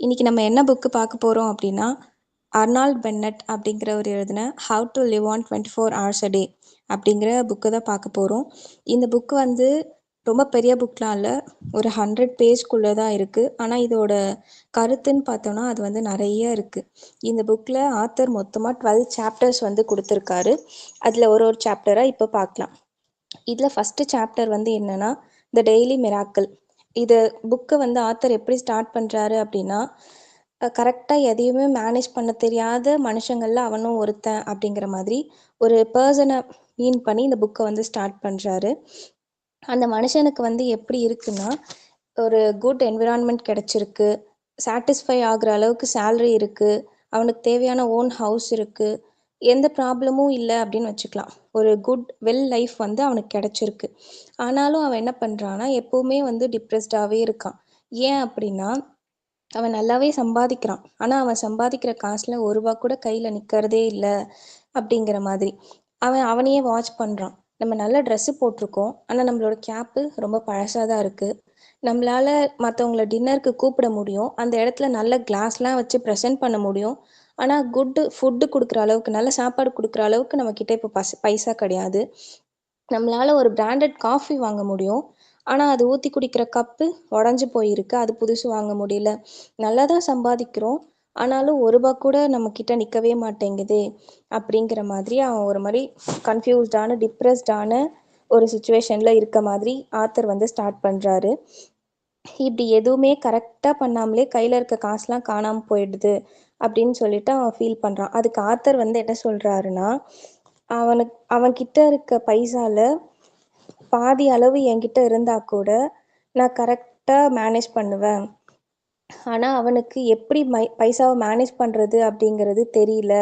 இன்னைக்கு நம்ம என்ன புக்கு பார்க்க போறோம் அப்படின்னா, அர்னால்ட் பென்னட் அப்படிங்கிறவர் எழுதின "how to live on 24 hours a day" அப்படிங்கிற புக்கு தான் பார்க்க போறோம். இந்த புக் வந்து ரொம்ப பெரிய புக்லாம் இல்ல. ஒரு 100 பேஜ்க்குள்ள தான் இருக்கு. ஆனா இதோட கருத்துன்னு பார்த்தோம்னா, அது வந்து நெறைய இருக்கு. இந்த புக்ல ஆத்தர் மொத்தமா 12 சாப்டர்ஸ் வந்து குடுத்திருக்காரு. அதுல ஒரு ஒரு சாப்டரா இப்ப பார்க்கலாம். இதுல ஃபர்ஸ்ட் சாப்டர் வந்து என்னன்னா, த டெய்லி மிராக்கிள். இது புக்கை வந்து ஆத்தர் எப்படி ஸ்டார்ட் பண்றாரு அப்படின்னா, கரெக்டா எதையுமே மேனேஜ் பண்ண தெரியாத மனுஷங்கள்ல அவனும் ஒருத்தன் அப்படிங்கிற மாதிரி ஒரு பர்சனை மீன் பண்ணி இந்த புக்கை வந்து ஸ்டார்ட் பண்றாரு. அந்த மனுஷனுக்கு வந்து எப்படி இருக்குன்னா, ஒரு குட் என்விரான்மெண்ட் கிடைச்சிருக்கு, சாட்டிஸ்ஃபை ஆகுற அளவுக்கு சேலரி இருக்கு, அவனுக்கு தேவையான ஓன் ஹவுஸ் இருக்கு, எந்த ப்ராப்ளமும் இல்லை அப்படின்னு வச்சுக்கலாம். ஒரு குட் வெல் லைஃப் வந்து அவனுக்கு கிடைச்சிருக்கு. ஆனாலும் அவன் என்ன பண்றான்னா, எப்பவுமே வந்து டிப்ரெஸ்டாவே இருக்கான். ஏன் அப்படின்னா, அவன் நல்லாவே சம்பாதிக்கிறான். ஆனா அவன் சம்பாதிக்கிற காசுல ஒரு ரூபா கூட கையில நிக்கிறதே இல்ல அப்படிங்கிற மாதிரி. அவன் அவனையே வாட்ச் பண்றான். நம்ம நல்ல Dress போட்டிருக்கோம். ஆனா நம்மளோட கேப்பு ரொம்ப பழசா தான் இருக்கு. நம்மளால மத்தவங்கள டின்னருக்கு கூப்பிட முடியும். அந்த இடத்துல நல்ல கிளாஸ்லாம் வச்சு ப்ரெசென்ட் பண்ண முடியும். ஆனா குட் ஃபுட் குடுக்குற அளவுக்கு, நல்ல சாப்பாடு குடுக்குற அளவுக்கு நம்ம கிட்ட இப்போ பைசா கிடையாது. நம்மளால ஒரு பிராண்டட் காஃபி வாங்க முடியும். ஆனா அது ஊத்தி குடிக்கிற கப்பு உடைஞ்சு போயிருக்கு. அது புதுசு வாங்க முடியல. நல்லா தான் சம்பாதிக்கிறோம். ஆனாலும் ரூ. 1 கூட நம்ம கிட்ட நிக்கவே மாட்டேங்குதே! அப்படிங்கிற மாதிரி அவன் ஒரு மாரி கன்ஃப்யூஸ்டான, டிப்ரெஸ்டான ஒரு சிச்சுவேஷன்ல இருக்க மாதிரி ஆத்தர் வந்து ஸ்டார்ட் பண்றாரு. இப்படி எதுவுமே கரெக்டா பண்ணாமலே கையில இருக்க காசுலாம் காணாம போயிடுது அப்படின்னு சொல்லிட்டு அவன் ஃபீல் பண்றான். அதுக்கு ஆத்தர் வந்து என்ன சொல்றாருன்னா, அவன்கிட்ட இருக்க பைசால பாதி அளவு என்கிட்ட இருந்தா கூட நான் கரெக்டா மேனேஜ் பண்ணுவேன். ஆனா அவனுக்கு எப்படி பைசாவை மேனேஜ் பண்றது அப்படிங்கிறது தெரியல.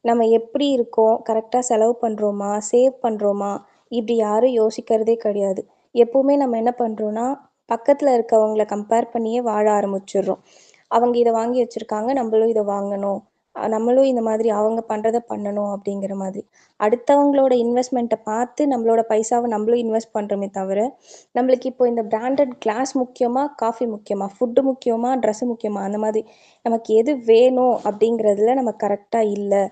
நம்ம எப்படி இருக்கோம், கரெக்டா செலவு பண்றோமா, சேவ் பண்றோமா, இப்படி யாரும் யோசிக்கிறதே கிடையாது. எப்பவுமே நம்ம என்ன பண்றோம்னா, பக்கத்துல இருக்கவங்கள கம்பேர் பண்ணியே வாழ ஆரம்பிச்சிடுறோம். அவங்க இதை வாங்கி வச்சிருக்காங்க, நம்மளும் இதை வாங்கணும். நம்மளும் இந்த மாதிரி அவங்க பண்றதை பண்ணணும் அப்படிங்கிற மாதிரி. அடுத்தவங்களோட இன்வெஸ்ட்மெண்ட்டை பார்த்து நம்மளோட பைசாவை நம்மளும் இன்வெஸ்ட் பண்றோமே தவிர, நம்மளுக்கு இப்போ இந்த பிராண்டட் கிளாஸ் முக்கியமா, காஃபி முக்கியமா, ஃபுட்டு முக்கியமா, ட்ரெஸ் முக்கியமா, அந்த மாதிரி நமக்கு எது வேணும் அப்படிங்கிறதுல நம்ம கரெக்டா இல்லை.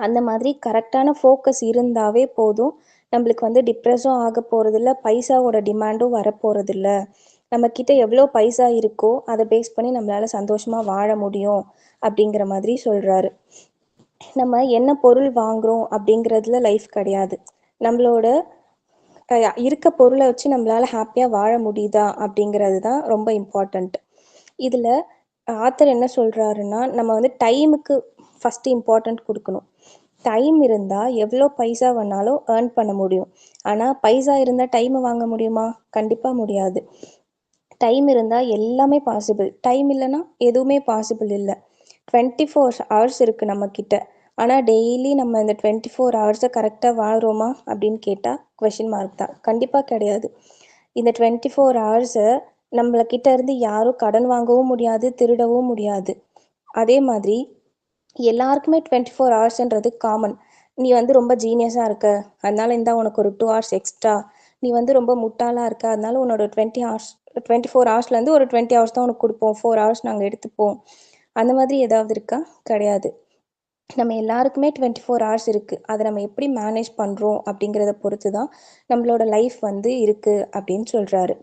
அந்த மாதிரி கரெக்டான ஃபோக்கஸ் இருந்தாவே போதும். நம்மளுக்கு வந்து டிப்ரெஸும் ஆக போறதில்ல, பைசாவோட டிமாண்டும் வரப்போறதில்ல. நம்ம கிட்ட எவ்வளோ பைசா இருக்கோ அதை பேஸ் பண்ணி நம்மளால சந்தோஷமா வாழ முடியும் அப்படிங்கிற மாதிரி சொல்றாரு. நம்ம என்ன பொருள் வாங்குறோம் அப்படிங்கிறதுல லைஃப் கிடையாது. நம்மளோட இருக்க பொருளை வச்சு நம்மளால ஹாப்பியா வாழ முடியுதா அப்படிங்கிறது தான் ரொம்ப இம்பார்ட்டண்ட். இதுல ஆத்தர் என்ன சொல்றாருன்னா, நம்ம வந்து டைமுக்கு ஃபர்ஸ்ட் இம்பார்ட்டன்ட் கொடுக்கணும். டைம் இருந்தா எவ்வளோ பைசா வேணாலும் ஏர்ன் பண்ண முடியும். ஆனா பைசா இருந்தா டைம் வாங்க முடியுமா? கண்டிப்பா முடியாது. டைம் இருந்தா எல்லாமே பாசிபிள். டைம் இல்லைன்னா எதுவுமே பாசிபிள் இல்லை. 24 ஹவர்ஸ் இருக்கு நம்ம கிட்ட. ஆனா டெய்லி நம்ம இந்த 24 ஹவர்ஸை கரெக்டாக வாழ்றோமா அப்படின்னு கேட்டால் கொஷின் மார்க் தான். கண்டிப்பாக கிடையாது. இந்த 24 ஹவர்ஸை நம்மள கிட்ட இருந்து யாரும் கடன் வாங்கவும் முடியாது, திருடவும் முடியாது. அதே மாதிரி எல்லாருக்குமே 24 ஹவர்ஸ்ன்றது காமன். நீ வந்து ரொம்ப ஜீனியஸாக இருக்க, அதனால இந்தா உனக்கு ஒரு 2 ஹவர்ஸ் எக்ஸ்ட்ரா. நீ வந்து ரொம்ப முட்டாளாக இருக்க, அதனால உன்னோட 20 ஹவர்ஸ் 24 ஹவர்ஸ்லேருந்து ஒரு 20 ஹவர்ஸ் தான் உனக்கு கொடுப்போம், 4 ஹவர்ஸ் நாங்கள் எடுத்துப்போம். அந்த மாதிரி ஏதாவது இருக்கா? கிடையாது. நம்ம எல்லாருக்குமே 24 ஹவர்ஸ் இருக்குது. அதை நம்ம எப்படி மேனேஜ் பண்ணுறோம் அப்படிங்கிறத பொறுத்து தான் நம்மளோட லைஃப் வந்து இருக்குது அப்படின்னு சொல்கிறாரு.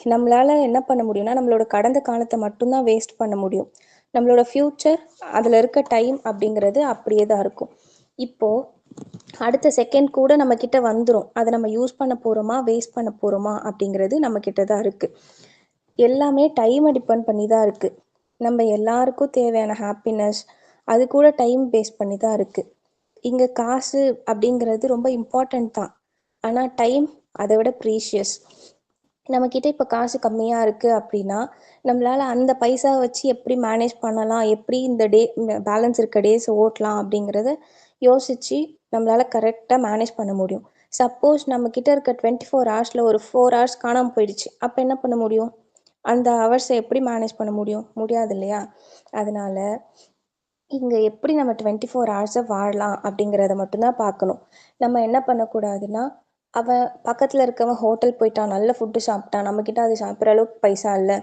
நம்மளால் என்ன பண்ண முடியும்னா, நம்மளோட கடந்த காலத்தை மட்டும்தான் வேஸ்ட் பண்ண முடியும். நம்மளோட ஃப்யூச்சர், அதில் இருக்க டைம் அப்படிங்கிறது அப்படியே தான் இருக்கும். இப்போது அடுத்த செகண்ட் கூட நம்மக்கிட்ட வந்துடும். அதை நம்ம யூஸ் பண்ண போகிறோமா, வேஸ்ட் பண்ண போகிறோமா அப்படிங்கிறது நம்மக்கிட்ட தான் இருக்குது. எல்லாமே டைமை டிபெண்ட் பண்ணி தான் இருக்குது. நம்ம எல்லாருக்கும் தேவையான ஹாப்பினஸ் அது கூட டைம் பேஸ் பண்ணி தான் இருக்குது. இங்கே காசு அப்படிங்கிறது ரொம்ப இம்பார்ட்டண்ட் தான். ஆனால் டைம் அதை விட ப்ரீஷியஸ். நம்மக்கிட்ட இப்போ காசு கம்மியாக இருக்குது அப்படின்னா, நம்மளால் அந்த பைசா வச்சு எப்படி மேனேஜ் பண்ணலாம், எப்படி இந்த பேலன்ஸ் இருக்க டேஸ் ஓட்டலாம் அப்படிங்கிறத யோசித்து நம்மளால் கரெக்டாக மேனேஜ் பண்ண முடியும். சப்போஸ் நம்மக்கிட்ட இருக்க 24 ஹவர்ஸில் ஒரு 4 ஹவர்ஸ் காணாமல் போயிடுச்சு, அப்போ என்ன பண்ண முடியும்? அந்த ஹவர்ஸை எப்படி மேனேஜ் பண்ண முடியும்? முடியாது இல்லையா? அதனால இங்கே எப்படி நம்ம 24 ஹவர்ஸை வாழலாம் அப்படிங்கிறத மட்டும்தான் பார்க்கணும். நம்ம என்ன பண்ணக்கூடாதுன்னா, அவன் பக்கத்தில் இருக்கவன் ஹோட்டல் போயிட்டான், நல்ல ஃபுட்டு சாப்பிட்டான், நம்மக்கிட்ட அது சாப்பிட்ற அளவுக்கு பைசா இல்லை.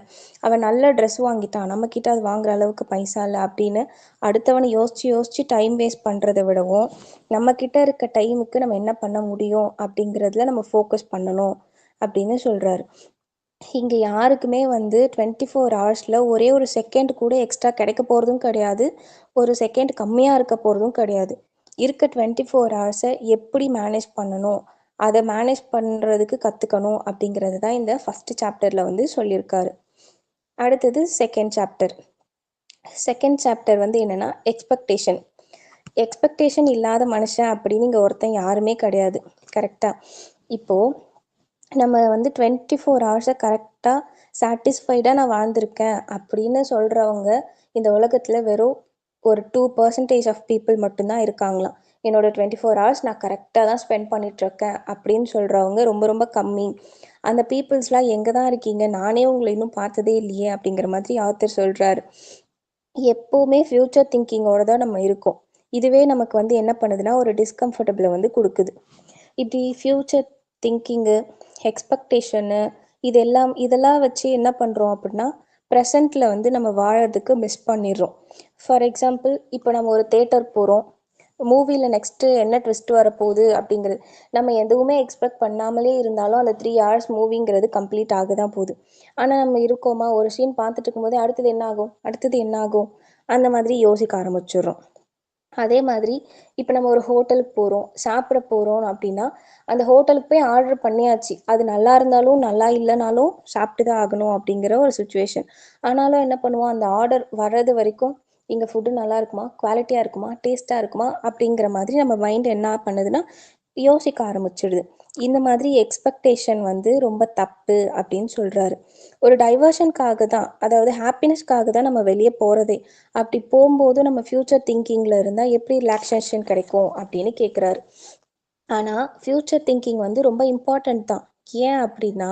அவன் நல்ல ட்ரெஸ் வாங்கிட்டான், நம்மக்கிட்ட அது வாங்குற அளவுக்கு பைசா இல்லை அப்படின்னு அடுத்தவனை யோசித்து யோசித்து டைம் வேஸ்ட் பண்ணுறதை விடவும், நம்மக்கிட்ட இருக்க டைமுக்கு நம்ம என்ன பண்ண முடியும் அப்படிங்கிறதுல நம்ம ஃபோக்கஸ் பண்ணணும் அப்படின்னு சொல்கிறாரு. இங்கே யாருக்குமே வந்து 24 ஹவர்ஸில் ஒரே ஒரு செகண்ட் கூட எக்ஸ்ட்ரா கிடைக்க போகிறதும் கிடையாது, ஒரு செகண்ட் கம்மியாக இருக்க போகிறதும் கிடையாது. இருக்க 24 ஹவர்ஸை எப்படி மேனேஜ் பண்ணணும், அதை மேனேஜ் பண்ணுறதுக்கு கற்றுக்கணும் அப்படிங்கிறது தான் இந்த ஃபஸ்ட்டு சாப்டரில் வந்து சொல்லியிருக்காரு. அடுத்தது செகண்ட் சாப்டர் வந்து என்னென்னா எக்ஸ்பெக்டேஷன் இல்லாத மனுஷன் அப்படின்னு இங்கே ஒருத்தன் யாருமே கிடையாது. கரெக்டாக இப்போது நம்ம வந்து 24 ஹவர்ஸை கரெக்டாக சாட்டிஸ்ஃபைடாக நான் வாழ்ந்திருக்கேன் அப்படின்னு சொல்கிறவங்க இந்த உலகத்தில் வெறும் ஒரு 2% ஆஃப் பீப்புள் மட்டும்தான் இருக்காங்களாம். என்னோட 24 ஹவர்ஸ் நான் கரெக்டாக தான் ஸ்பெண்ட் பண்ணிகிட்ருக்கேன் அப்படின்னு சொல்கிறவங்க ரொம்ப ரொம்ப கம்மி. அந்த பீப்புள்ஸ்லாம் எங்கே தான் இருக்கீங்க, நானே உங்களை இன்னும் பார்த்ததே இல்லையே அப்படிங்கிற மாதிரி ஆத்தர் சொல்கிறாரு. எப்போவுமே ஃப்யூச்சர் திங்கிங்கோடு தான் நம்ம இருக்கோம். இதுவே நமக்கு வந்து என்ன பண்ணுதுன்னா ஒரு டிஸ்கம்ஃபர்டபிளை வந்து கொடுக்குது. இப்படி ஃப்யூச்சர் திங்கிங்கு, எக்ஸ்பெக்டேஷனு இதெல்லாம் வச்சு என்ன பண்ணுறோம் அப்படின்னா ப்ரெசண்ட்டில் வந்து நம்ம வாழறதுக்கு மிஸ் பண்ணிடுறோம். ஃபார் எக்ஸாம்பிள், இப்போ நம்ம ஒரு தேட்டர் போகிறோம், மூவியில் நெக்ஸ்ட்டு என்ன ட்விஸ்ட் வரப்போகுது அப்படிங்கிறது நம்ம எதுவுமே எக்ஸ்பெக்ட் பண்ணாமலே இருந்தாலும் அந்த 3 ஹவர்ஸ் மூவிங்கிறது கம்ப்ளீட் ஆக தான் போகுது. ஆனால் நம்ம இருக்கோமா, ஒரு சீன் பார்த்துட்டு இருக்கும்போதே அடுத்தது என்ன ஆகும் அந்த மாதிரி யோசிக்க ஆரம்பிச்சிடுறோம். அதே மாதிரி இப்போ நம்ம ஒரு ஹோட்டலுக்கு போகிறோம், சாப்பிட போகிறோம் அப்படின்னா அந்த ஹோட்டலுக்கு போய் ஆர்டர் பண்ணியாச்சு, அது நல்லா இருந்தாலும் நல்லா இல்லைனாலும் சாப்பிட்டு தான் ஆகணும் அப்படிங்கிற ஒரு சுச்சுவேஷன். ஆனாலும் என்ன பண்ணுவோம், அந்த ஆர்டர் வர்றது வரைக்கும் இங்கே ஃபுட்டு நல்லா இருக்குமா, குவாலிட்டியாக இருக்குமா, டேஸ்ட்டாக இருக்குமா அப்படிங்கிற மாதிரி நம்ம மைண்ட் என்ன பண்ணுதுன்னா யோசிக்க ஆரம்பிச்சிடுது. இந்த மாதிரி எக்ஸ்பெக்டேஷன் வந்து ரொம்ப தப்பு அப்படின்னு சொல்கிறாரு. ஒரு டைவர்ஷனுக்காக தான், அதாவது ஹாப்பினஸ்க்காக தான் நம்ம வெளியே போகிறதே. அப்படி போகும்போது நம்ம ஃப்யூச்சர் திங்கிங்கில் இருந்தால் எப்படி ரிலாக்ஸேஷன் கிடைக்கும் அப்படின்னு கேட்குறாரு. ஆனால் ஃப்யூச்சர் திங்கிங் வந்து ரொம்ப இம்பார்ட்டண்ட் தான். ஏன் அப்படின்னா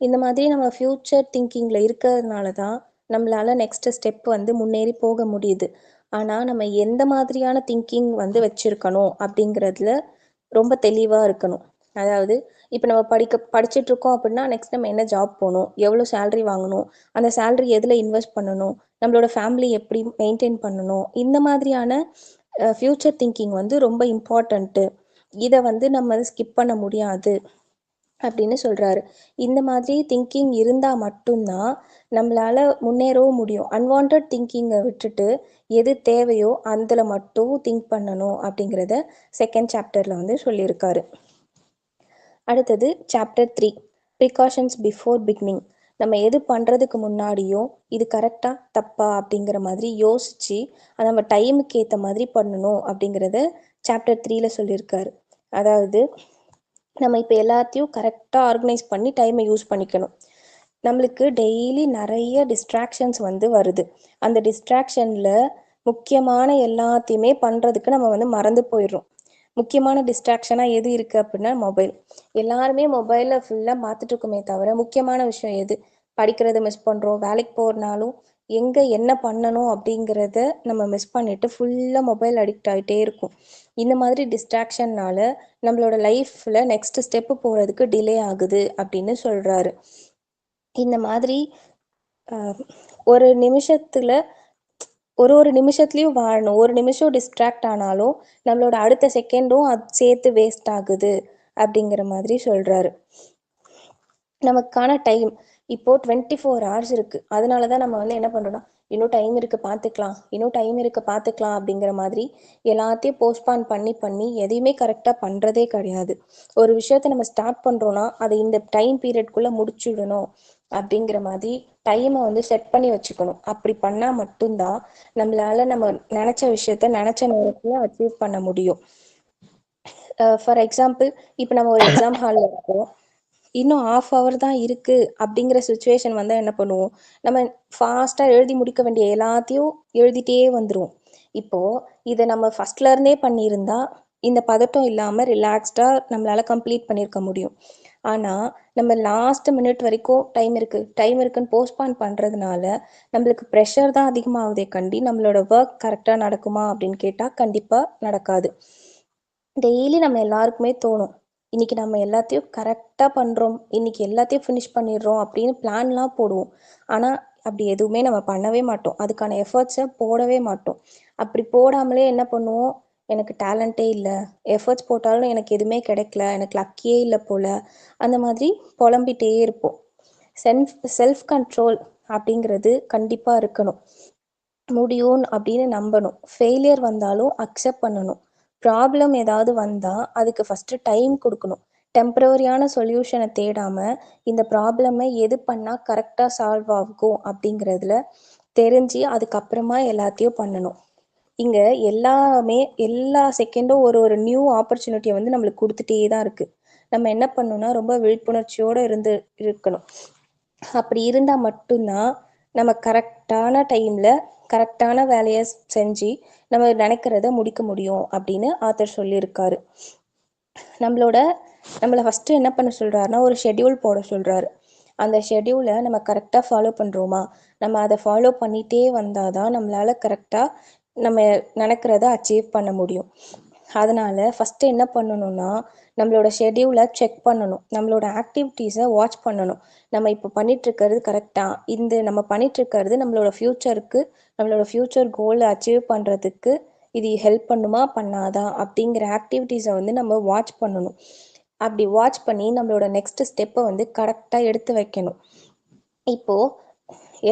இந்த மாதிரி நம்ம ஃப்யூச்சர் திங்கிங்கில் இருக்கிறதுனால தான் நம்மளால் நெக்ஸ்ட்டு ஸ்டெப் வந்து முன்னேறி போக முடியுது. ஆனால் நம்ம எந்த மாதிரியான திங்கிங் வந்து வச்சுருக்கணும் அப்படிங்கிறதுல ரொம்ப தெளிவாக இருக்கணும். அதாவது இப்போ நம்ம படிச்சுட்ருக்கோம் அப்படின்னா நெக்ஸ்ட் நம்ம என்ன ஜாப் போகணும், எவ்வளோ சேல்ரி வாங்கணும், அந்த சேல்ரி எதில் இன்வெஸ்ட் பண்ணணும், நம்மளோட ஃபேமிலி எப்படி மெயின்டைன் பண்ணணும், இந்த மாதிரியான ஃப்யூச்சர் திங்கிங் வந்து ரொம்ப இம்பார்ட்டண்ட்டு. இதை வந்து நம்ம ஸ்கிப் பண்ண முடியாது அப்படின்னு சொல்கிறாரு. இந்த மாதிரி திங்கிங் இருந்தால் மட்டும்தான் நம்மளால் முன்னேறவும் முடியும். அன்வான்ட் திங்கிங்கை விட்டுட்டு எது தேவையோ அதில் மட்டும் திங்க் பண்ணணும் அப்படிங்கிறத செகண்ட் சாப்டரில் வந்து சொல்லியிருக்காரு. அடுத்தது சாப்டர் 3, ப்ரிகாஷன்ஸ் பிஃபோர் பிகினிங். நம்ம எது பண்ணுறதுக்கு முன்னாடியும் இது கரெக்டாக தப்பா அப்படிங்கிற மாதிரி யோசித்து அதை நம்ம டைமுக்கு ஏற்ற மாதிரி பண்ணணும் அப்படிங்கிறத சாப்டர் 3ல் சொல்லியிருக்காரு. அதாவது நம்ம இப்போ எல்லாத்தையும் கரெக்டாக ஆர்கனைஸ் பண்ணி டைமை யூஸ் பண்ணிக்கணும். நம்மளுக்கு டெய்லி நிறைய டிஸ்ட்ராக்ஷன்ஸ் வந்து வருது. அந்த டிஸ்ட்ராக்ஷனில் முக்கியமான எல்லாத்தையுமே பண்ணுறதுக்கு நம்ம வந்து மறந்து போயிடுறோம். முக்கியமான டிஸ்ட்ராக்ஷனாக எது இருக்குது அப்படின்னா மொபைல். எல்லாருமே மொபைலில் ஃபுல்லாக பார்த்துட்டு இருக்கோமே தவிர முக்கியமான விஷயம் எது, படிக்கிறத மிஸ் பண்ணுறோம். வேலைக்கு போகிறனாலும் எங்கே என்ன பண்ணணும் அப்படிங்கிறத நம்ம மிஸ் பண்ணிவிட்டு ஃபுல்லாக மொபைல் அடிக்ட் ஆகிட்டே இருக்கும். இந்த மாதிரி டிஸ்ட்ராக்ஷன்னால் நம்மளோட லைஃப்பில் நெக்ஸ்ட் ஸ்டெப்பு போகிறதுக்கு டிலே ஆகுது அப்படின்னு சொல்கிறாரு. இந்த மாதிரி ஒரு நிமிஷத்தில் ஒரு நிமிஷத்துலையும் வாழணும். ஒரு நிமிஷம் டிஸ்ட்ராக்ட் ஆனாலும் நம்மளோட அடுத்த செகண்டும் அது சேர்த்து வேஸ்ட் ஆகுது அப்படிங்கிற மாதிரி சொல்கிறாரு. நமக்கான டைம் இப்போது 24 ஹவர்ஸ் இருக்குது. அதனால தான் நம்ம வந்து என்ன பண்ணுறோன்னா இன்னும் டைம் இருக்குது பார்த்துக்கலாம் அப்படிங்கிற மாதிரி எல்லாத்தையும் போஸ்ட்பான் பண்ணி எதையுமே கரெக்டாக பண்ணுறதே கிடையாது. ஒரு விஷயத்த நம்ம ஸ்டார்ட் பண்ணுறோன்னா அதை இந்த டைம் பீரியட்குள்ளே முடிச்சுடணும் அப்படிங்கிற மாதிரி டைமை வந்து செட் பண்ணி வச்சுக்கணும். அப்படி பண்ணால் மட்டும்தான் நம்மளால் நம்ம நினச்ச விஷயத்த நினச்ச நேரத்தில் அச்சீவ் பண்ண முடியும். ஃபார் எக்ஸாம்பிள், இப்போ நம்ம ஒரு எக்ஸாம் ஹாலில் இருக்கோம், இன்னும் 1/2 hour தான் இருக்குது அப்படிங்கிற சுச்சுவேஷன் வந்தால் என்ன பண்ணுவோம், நம்ம ஃபாஸ்ட்டாக எழுதி முடிக்க வேண்டிய எல்லாத்தையும் எழுதிட்டே வந்துடுவோம். இப்போது இதை நம்ம ஃபஸ்ட்லேருந்தே பண்ணியிருந்தா இந்த பதட்டம் இல்லாமல் ரிலாக்ஸ்டாக நம்மளால் கம்ப்ளீட் பண்ணியிருக்க முடியும். ஆனால் நம்ம லாஸ்ட் மினிட் வரைக்கும் டைம் இருக்குன்னு போஸ்ட்பான் பண்ணுறதுனால நம்மளுக்கு ப்ரெஷர் தான் அதிகமாகுதே கண்டி நம்மளோட ஒர்க் கரெக்டாக நடக்குமா அப்படின்னு கேட்டால் கண்டிப்பாக நடக்காது. டெய்லி நம்ம எல்லாருக்குமே தோணும், இன்னைக்கு நம்ம எல்லாத்தையும் கரெக்டாக பண்ணுறோம், இன்னைக்கு எல்லாத்தையும் ஃபினிஷ் பண்ணிடுறோம் அப்படின்னு பிளான்லாம் போடுவோம். ஆனால் அப்படி எதுவுமே நம்ம பண்ணவே மாட்டோம். அதுக்கான எஃபர்ட்ஸை போடவே மாட்டோம். அப்படி போடாமலே என்ன பண்ணுவோம், எனக்கு டேலண்ட்டே இல்லை, எஃபர்ட்ஸ் போட்டாலும் எனக்கு எதுவுமே கிடைக்கல, எனக்கு லக்கியே இல்லை போல, அந்த மாதிரி புலம்பிட்டே இருப்போம். செல்ஃப் கண்ட்ரோல் அப்படிங்கிறது கண்டிப்பாக இருக்கணும். முடியும் அப்படின்னு நம்பணும். ஃபெயிலியர் வந்தாலும் அக்செப்ட் பண்ணணும். ப்ராப்ளம் ஏதாவது வந்தால் அதுக்கு ஃபஸ்ட்டு டைம் கொடுக்கணும். டெம்பரவரியான சொல்யூஷனை தேடாமல் இந்த ப்ராப்ளமை எது பண்ணால் கரெக்டாக சால்வ் ஆகும் அப்படிங்கிறதுல தெரிஞ்சு அதுக்கப்புறமா எல்லாத்தையும் பண்ணணும். இங்கே எல்லாமே எல்லா செகண்டும் ஒரு ஒரு நியூ ஆப்பர்ச்சுனிட்டியை வந்து நம்மளுக்கு கொடுத்துட்டே தான் இருக்குது. நம்ம என்ன பண்ணணும்னா ரொம்ப விழிப்புணர்ச்சியோடு இருக்கணும். அப்படி இருந்தால் மட்டும்தான் நம்ம கரெக்டான டைமில் கரெக்டான வேலையை செஞ்சு நம்ம நினைக்கிறத முடிக்க முடியும் அப்படின்னு ஆத்தர் சொல்லியிருக்காரு. நம்மளை ஃபஸ்ட்டு என்ன பண்ண சொல்கிறாருன்னா ஒரு ஷெட்யூல் போட சொல்கிறாரு. அந்த ஷெட்யூலை நம்ம கரெக்டாக ஃபாலோ பண்ணுறோமா, நம்ம அதை ஃபாலோ பண்ணிகிட்டே வந்தால் தான் நம்மளால் கரெக்டாக நம்ம நினைக்கிறத அச்சீவ் பண்ண முடியும். அதனால் ஃபஸ்ட்டு என்ன பண்ணணும்னா நம்மளோட ஷெட்யூலை செக் பண்ணணும், நம்மளோட ஆக்டிவிட்டீஸை வாட்ச் பண்ணணும். நம்ம இப்போ பண்ணிகிட்ருக்கிறது கரெக்டாக, நம்ம பண்ணிகிட்ருக்கிறது நம்மளோட ஃப்யூச்சர் கோலை அச்சீவ் பண்ணுறதுக்கு இது ஹெல்ப் பண்ணுமா பண்ணாதா அப்படிங்கிற ஆக்டிவிட்டீஸை வந்து நம்ம வாட்ச் பண்ணணும். அப்படி வாட்ச் பண்ணி நம்மளோட நெக்ஸ்ட் ஸ்டெப்பை வந்து கரெக்டாக எடுத்து வைக்கணும். இப்போது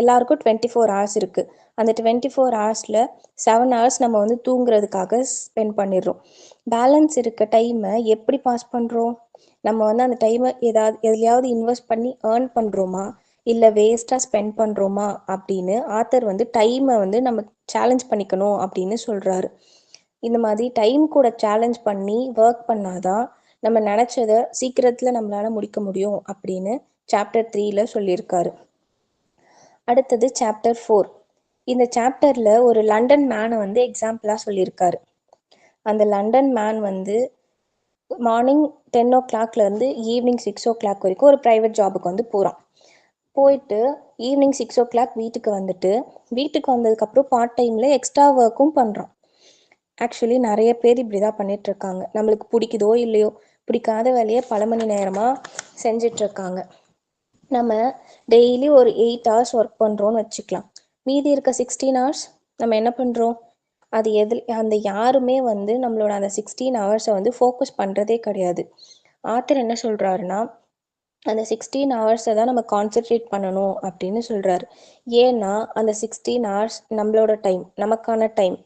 எல்லாருக்கும் 24 ஹவர்ஸ் இருக்குது. அந்த 24 ஹவர்ஸில் 7 ஹவர்ஸ் நம்ம வந்து தூங்குறதுக்காக ஸ்பெண்ட் பண்ணிடுறோம். பேலன்ஸ் இருக்க டைமை எப்படி பாஸ் பண்ணுறோம்? நம்ம வந்து அந்த டைமை எதுலையாவது இன்வெஸ்ட் பண்ணி ஏர்ன் பண்ணுறோமா, இல்லை வேஸ்ட்டாக ஸ்பெண்ட் பண்ணுறோமா அப்படின்னு ஆத்தர் வந்து டைமை வந்து நம்ம சேலஞ்ச் பண்ணிக்கணும் அப்படின்னு சொல்கிறாரு. இந்த மாதிரி டைம் கூட சேலஞ்ச் பண்ணி ஒர்க் பண்ணாதான் நம்ம நினச்சதை சீக்கிரத்தில் நம்மளால் முடிக்க முடியும் அப்படின்னு சாப்டர் 3ல சொல்லியிருக்காரு. அடுத்தது சாப்டர் 4. இந்த சாப்டரில் ஒரு லண்டன் மேனை வந்து எக்ஸாம்பிளாக சொல்லியிருக்காரு. அந்த லண்டன் மேன் வந்து மார்னிங் 10 o'clockலேருந்து ஈவினிங் 6 o'clock வரைக்கும் ஒரு ப்ரைவேட் ஜாபுக்கு வந்து போயிட்டு ஈவினிங் 6 o'clock வீட்டுக்கு வந்ததுக்கப்புறம் பார்ட் டைமில் எக்ஸ்ட்ரா ஒர்க்கும் பண்ணுறான். ஆக்சுவலி நிறைய பேர் இப்படி தான் பண்ணிகிட்ருக்காங்க. நம்மளுக்கு பிடிக்குதோ இல்லையோ பிடிக்காத வேலையை பல மணி நேரமாக செஞ்சிட்ருக்காங்க. நம்ம டெய்லி ஒரு 8 hours ஒர்க் பண்ணுறோன்னு வச்சுக்கலாம். மீதி இருக்க 16 hours நம்ம என்ன பண்ணுறோம்? அது அந்த யாருமே வந்து நம்மளோட அந்த 16 hours வந்து ஃபோக்கஸ் பண்ணுறதே கிடையாது. ஆத்தர் என்ன சொல்கிறாருன்னா அந்த 16 hours தான் நம்ம கான்சென்ட்ரேட் பண்ணணும் அப்படின்னு சொல்கிறாரு. ஏன்னா அந்த 16 hours நம்மளோட டைம், நமக்கான டைம்,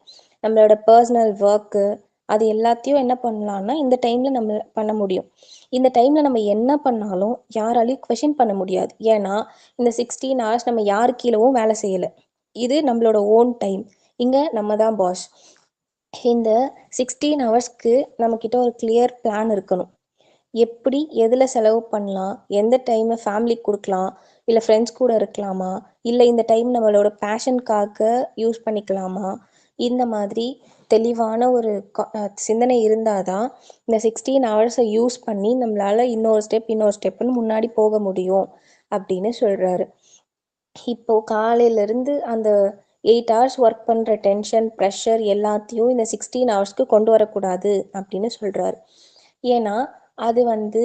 நம்மளோட பர்சனல் ஒர்க்கு, அது எல்லாத்தையும் என்ன பண்ணலான்னா இந்த டைமில் நம்ம பண்ண முடியும். இந்த டைமில் நம்ம என்ன பண்ணாலும் யாராலையும் கொஷின் பண்ண முடியாது. ஏன்னா இந்த 16 hours நம்ம யார் கீழவும் வேலை செய்யலை. இது நம்மளோட ஓன் டைம். இங்கே நம்ம தான் பாஸ். இந்த 16 ஹவர்ஸ்க்கு நம்மக்கிட்ட ஒரு கிளியர் பிளான் இருக்கணும். எப்படி எதில் செலவு பண்ணலாம், எந்த டைமை ஃபேமிலிக்கு கொடுக்கலாம், இல்லை ஃப்ரெண்ட்ஸ் கூட இருக்கலாமா, இல்லை இந்த டைம் நம்மளோட பேஷனுக்காக யூஸ் பண்ணிக்கலாமா, இந்த மாதிரி தெளிவான ஒரு சிந்தனை இருந்தால் தான் இந்த 16 ஹவர்ஸை யூஸ் பண்ணி நம்மளால் இன்னொரு ஸ்டெப்புன்னு முன்னாடி போக முடியும் அப்படின்னு சொல்கிறாரு. இப்போது காலையிலேருந்து அந்த 8 hours ஒர்க் பண்ணுற டென்ஷன், ப்ரெஷர் எல்லாத்தையும் இந்த 16 ஹவர்ஸ்க்கு கொண்டு வரக்கூடாது அப்படின்னு சொல்கிறாரு. ஏன்னா அது வந்து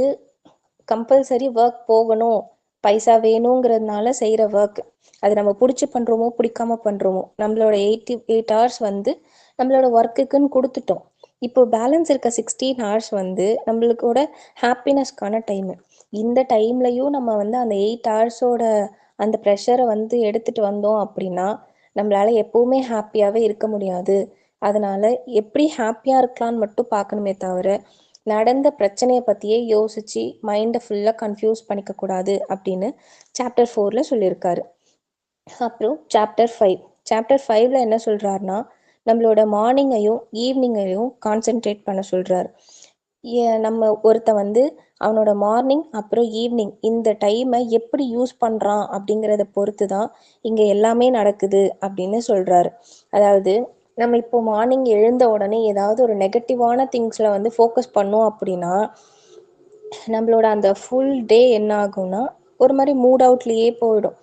கம்பல்சரி ஒர்க் போகணும், பைசா வேணுங்கிறதுனால செய்கிற ஒர்க். அது நம்ம பிடிச்சி பண்ணுறோமோ பிடிக்காம பண்ணுறோமோ நம்மளோட 8 hours வந்து நம்மளோட ஒர்க்குக்குன்னு கொடுத்துட்டோம். இப்போ பேலன்ஸ் இருக்க 16 hours வந்து நம்மளுக்கோட ஹாப்பினஸ்க்கான டைமு. இந்த டைம்லையும் நம்ம வந்து அந்த 8 ஹவர்ஸோட அந்த ப்ரெஷரை வந்து எடுத்துகிட்டு வந்தோம் அப்படின்னா நம்மளால் எப்போவுமே ஹாப்பியாகவே இருக்க முடியாது. அதனால் எப்படி ஹாப்பியாக இருக்கலான்னு மட்டும் பார்க்கணுமே தவிர நடந்த பிரச்சனையை பற்றியே யோசித்து மைண்டை ஃபுல்லாக கன்ஃபியூஸ் பண்ணிக்கக்கூடாது அப்படின்னு சாப்டர் 4ல சொல்லியிருக்காரு. அப்புறம் சாப்டர் 5ல என்ன சொல்கிறாருன்னா நம்மளோட மார்னிங்கையும் ஈவினிங்கையும் கான்சென்ட்ரேட் பண்ண சொல்கிறார். நம்ம ஒருத்தன் வந்து அவனோட மார்னிங் அப்புறம் ஈவினிங் இந்த டைமை எப்படி யூஸ் பண்ணுறான் அப்படிங்கிறத பொறுத்து தான் இங்கே எல்லாமே நடக்குது அப்படின்னு சொல்கிறாரு. அதாவது நம்ம இப்போ மார்னிங் எழுந்த உடனே ஏதாவது ஒரு நெகட்டிவான திங்ஸில் வந்து ஃபோக்கஸ் பண்ணோம் அப்படின்னா நம்மளோட அந்த ஃபுல் டே என்ன ஆகும்னா ஒரு மாதிரி மூட் அவுட்லேயே போயிடும்.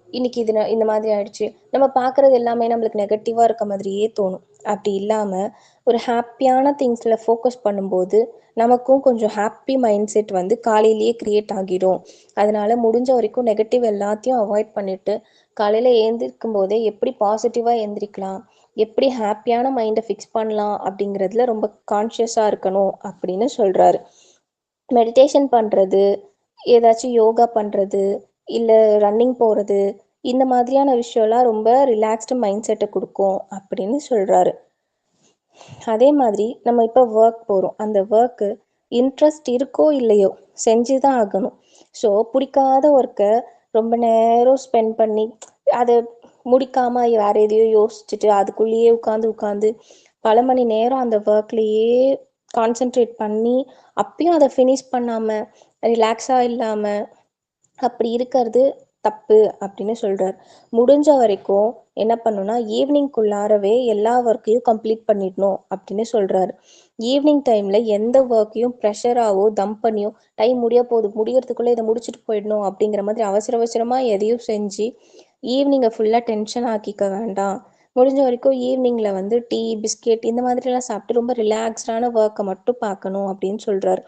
இன்னைக்கு இது இந்த மாதிரி ஆயிடுச்சு, நம்ம பார்க்குறது எல்லாமே நம்மளுக்கு நெகட்டிவாக இருக்க மாதிரியே தோணும். அப்படி இல்லாமல் ஒரு ஹாப்பியான திங்ஸில் ஃபோக்கஸ் பண்ணும்போது நமக்கும் கொஞ்சம் ஹாப்பி மைண்ட் செட் வந்து காலையிலேயே க்ரியேட் ஆகிடும். அதனால முடிஞ்ச வரைக்கும் நெகட்டிவ் எல்லாத்தையும் அவாய்ட் பண்ணிட்டு காலையில் எழுந்திருக்கும் போதே எப்படி பாசிட்டிவாக எழுந்திரிக்கலாம், எப்படி ஹாப்பியான மைண்டை ஃபிக்ஸ் பண்ணலாம் அப்படிங்கிறதுல ரொம்ப கான்ஷியஸாக இருக்கணும் அப்படின்னு சொல்கிறாரு. மெடிடேஷன் பண்ணுறது, ஏதாச்சும் யோகா பண்ணுறது, இல்லை ரன்னிங் போகிறது, இந்த மாதிரியான விஷயம்லாம் ரொம்ப ரிலாக்ஸ்டு மைண்ட் செட்டை கொடுக்கும் அப்படின்னு சொல்கிறாரு. அதே மாதிரி நம்ம இப்போ ஒர்க் போகிறோம், அந்த ஒர்க்கு இன்ட்ரெஸ்ட் இருக்கோ இல்லையோ செஞ்சு தான் ஆகணும். ஸோ பிடிக்காத ஒர்க்கை ரொம்ப நேரம் ஸ்பெண்ட் பண்ணி அதை முடிக்காமல் வேறு எதையோ யோசிச்சுட்டு அதுக்குள்ளேயே உட்காந்து உட்காந்து பல மணி நேரம் அந்த ஒர்க்லேயே கான்சென்ட்ரேட் பண்ணி அப்பயும் அதை ஃபினிஷ் பண்ணாமல் ரிலாக்ஸாக இல்லாமல் அப்படி இருக்கிறது தப்பு அப்படின்னு சொல்கிறார். முடிஞ்ச வரைக்கும் என்ன பண்ணணும்னா ஈவினிங்குள்ளாரவே எல்லா ஒர்க்கையும் கம்ப்ளீட் பண்ணிடணும் அப்படின்னு சொல்கிறாரு. ஈவினிங் டைமில் எந்த ஒர்க்கையும் ப்ரெஷராகவோ தம் பண்ணியோ டைம் முடியறதுக்குள்ளே இதை முடிச்சுட்டு போயிடணும் அப்படிங்கிற மாதிரி அவசர அவசரமாக எதையும் செஞ்சு ஈவினிங்கை ஃபுல்லாக டென்ஷன் ஆக்கிக்க வேண்டாம். முடிஞ்ச வரைக்கும் ஈவினிங்கில் வந்து டீ பிஸ்கெட் இந்த மாதிரிலாம் சாப்பிட்டு ரொம்ப ரிலாக்ஸ்டான ஒர்க்கை மட்டும் பார்க்கணும் அப்படின்னு சொல்கிறார்.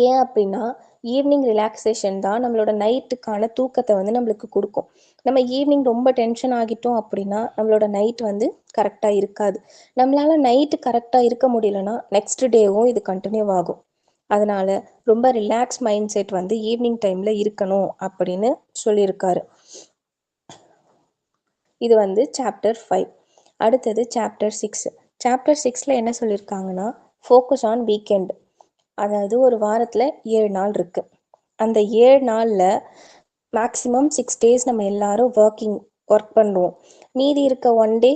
ஏன் அப்படின்னா ஈவினிங் ரிலாக்ஸேஷன் தான் நம்மளோட நைட்டுக்கான தூக்கத்தை வந்து நம்மளுக்கு கொடுக்கும். நம்ம ஈவினிங் ரொம்ப டென்ஷன் ஆகிட்டோம் அப்படின்னா நம்மளோட நைட் வந்து கரெக்டாக இருக்காது. நம்மளால நைட்டு கரெக்டாக இருக்க முடியலன்னா நெக்ஸ்ட் டேவும் இது கண்டினியூ ஆகும். அதனால ரொம்ப ரிலாக்ஸ் மைண்ட் செட் வந்து ஈவினிங் டைமில் இருக்கணும் அப்படின்னு சொல்லியிருக்காரு. இது வந்து சாப்டர் 5. அடுத்தது சாப்டர் 6. சாப்டர் 6ல் என்ன சொல்லியிருக்காங்கன்னா ஃபோக்கஸ் ஆன் வீக்கெண்ட். அதாவது ஒரு வாரத்தில் 7 நாள் இருக்குது. அந்த 7 நாளில் மேக்ஸிமம் 6 days நம்ம எல்லாரும் ஒர்க் பண்ணுவோம். மீதி இருக்க 1 day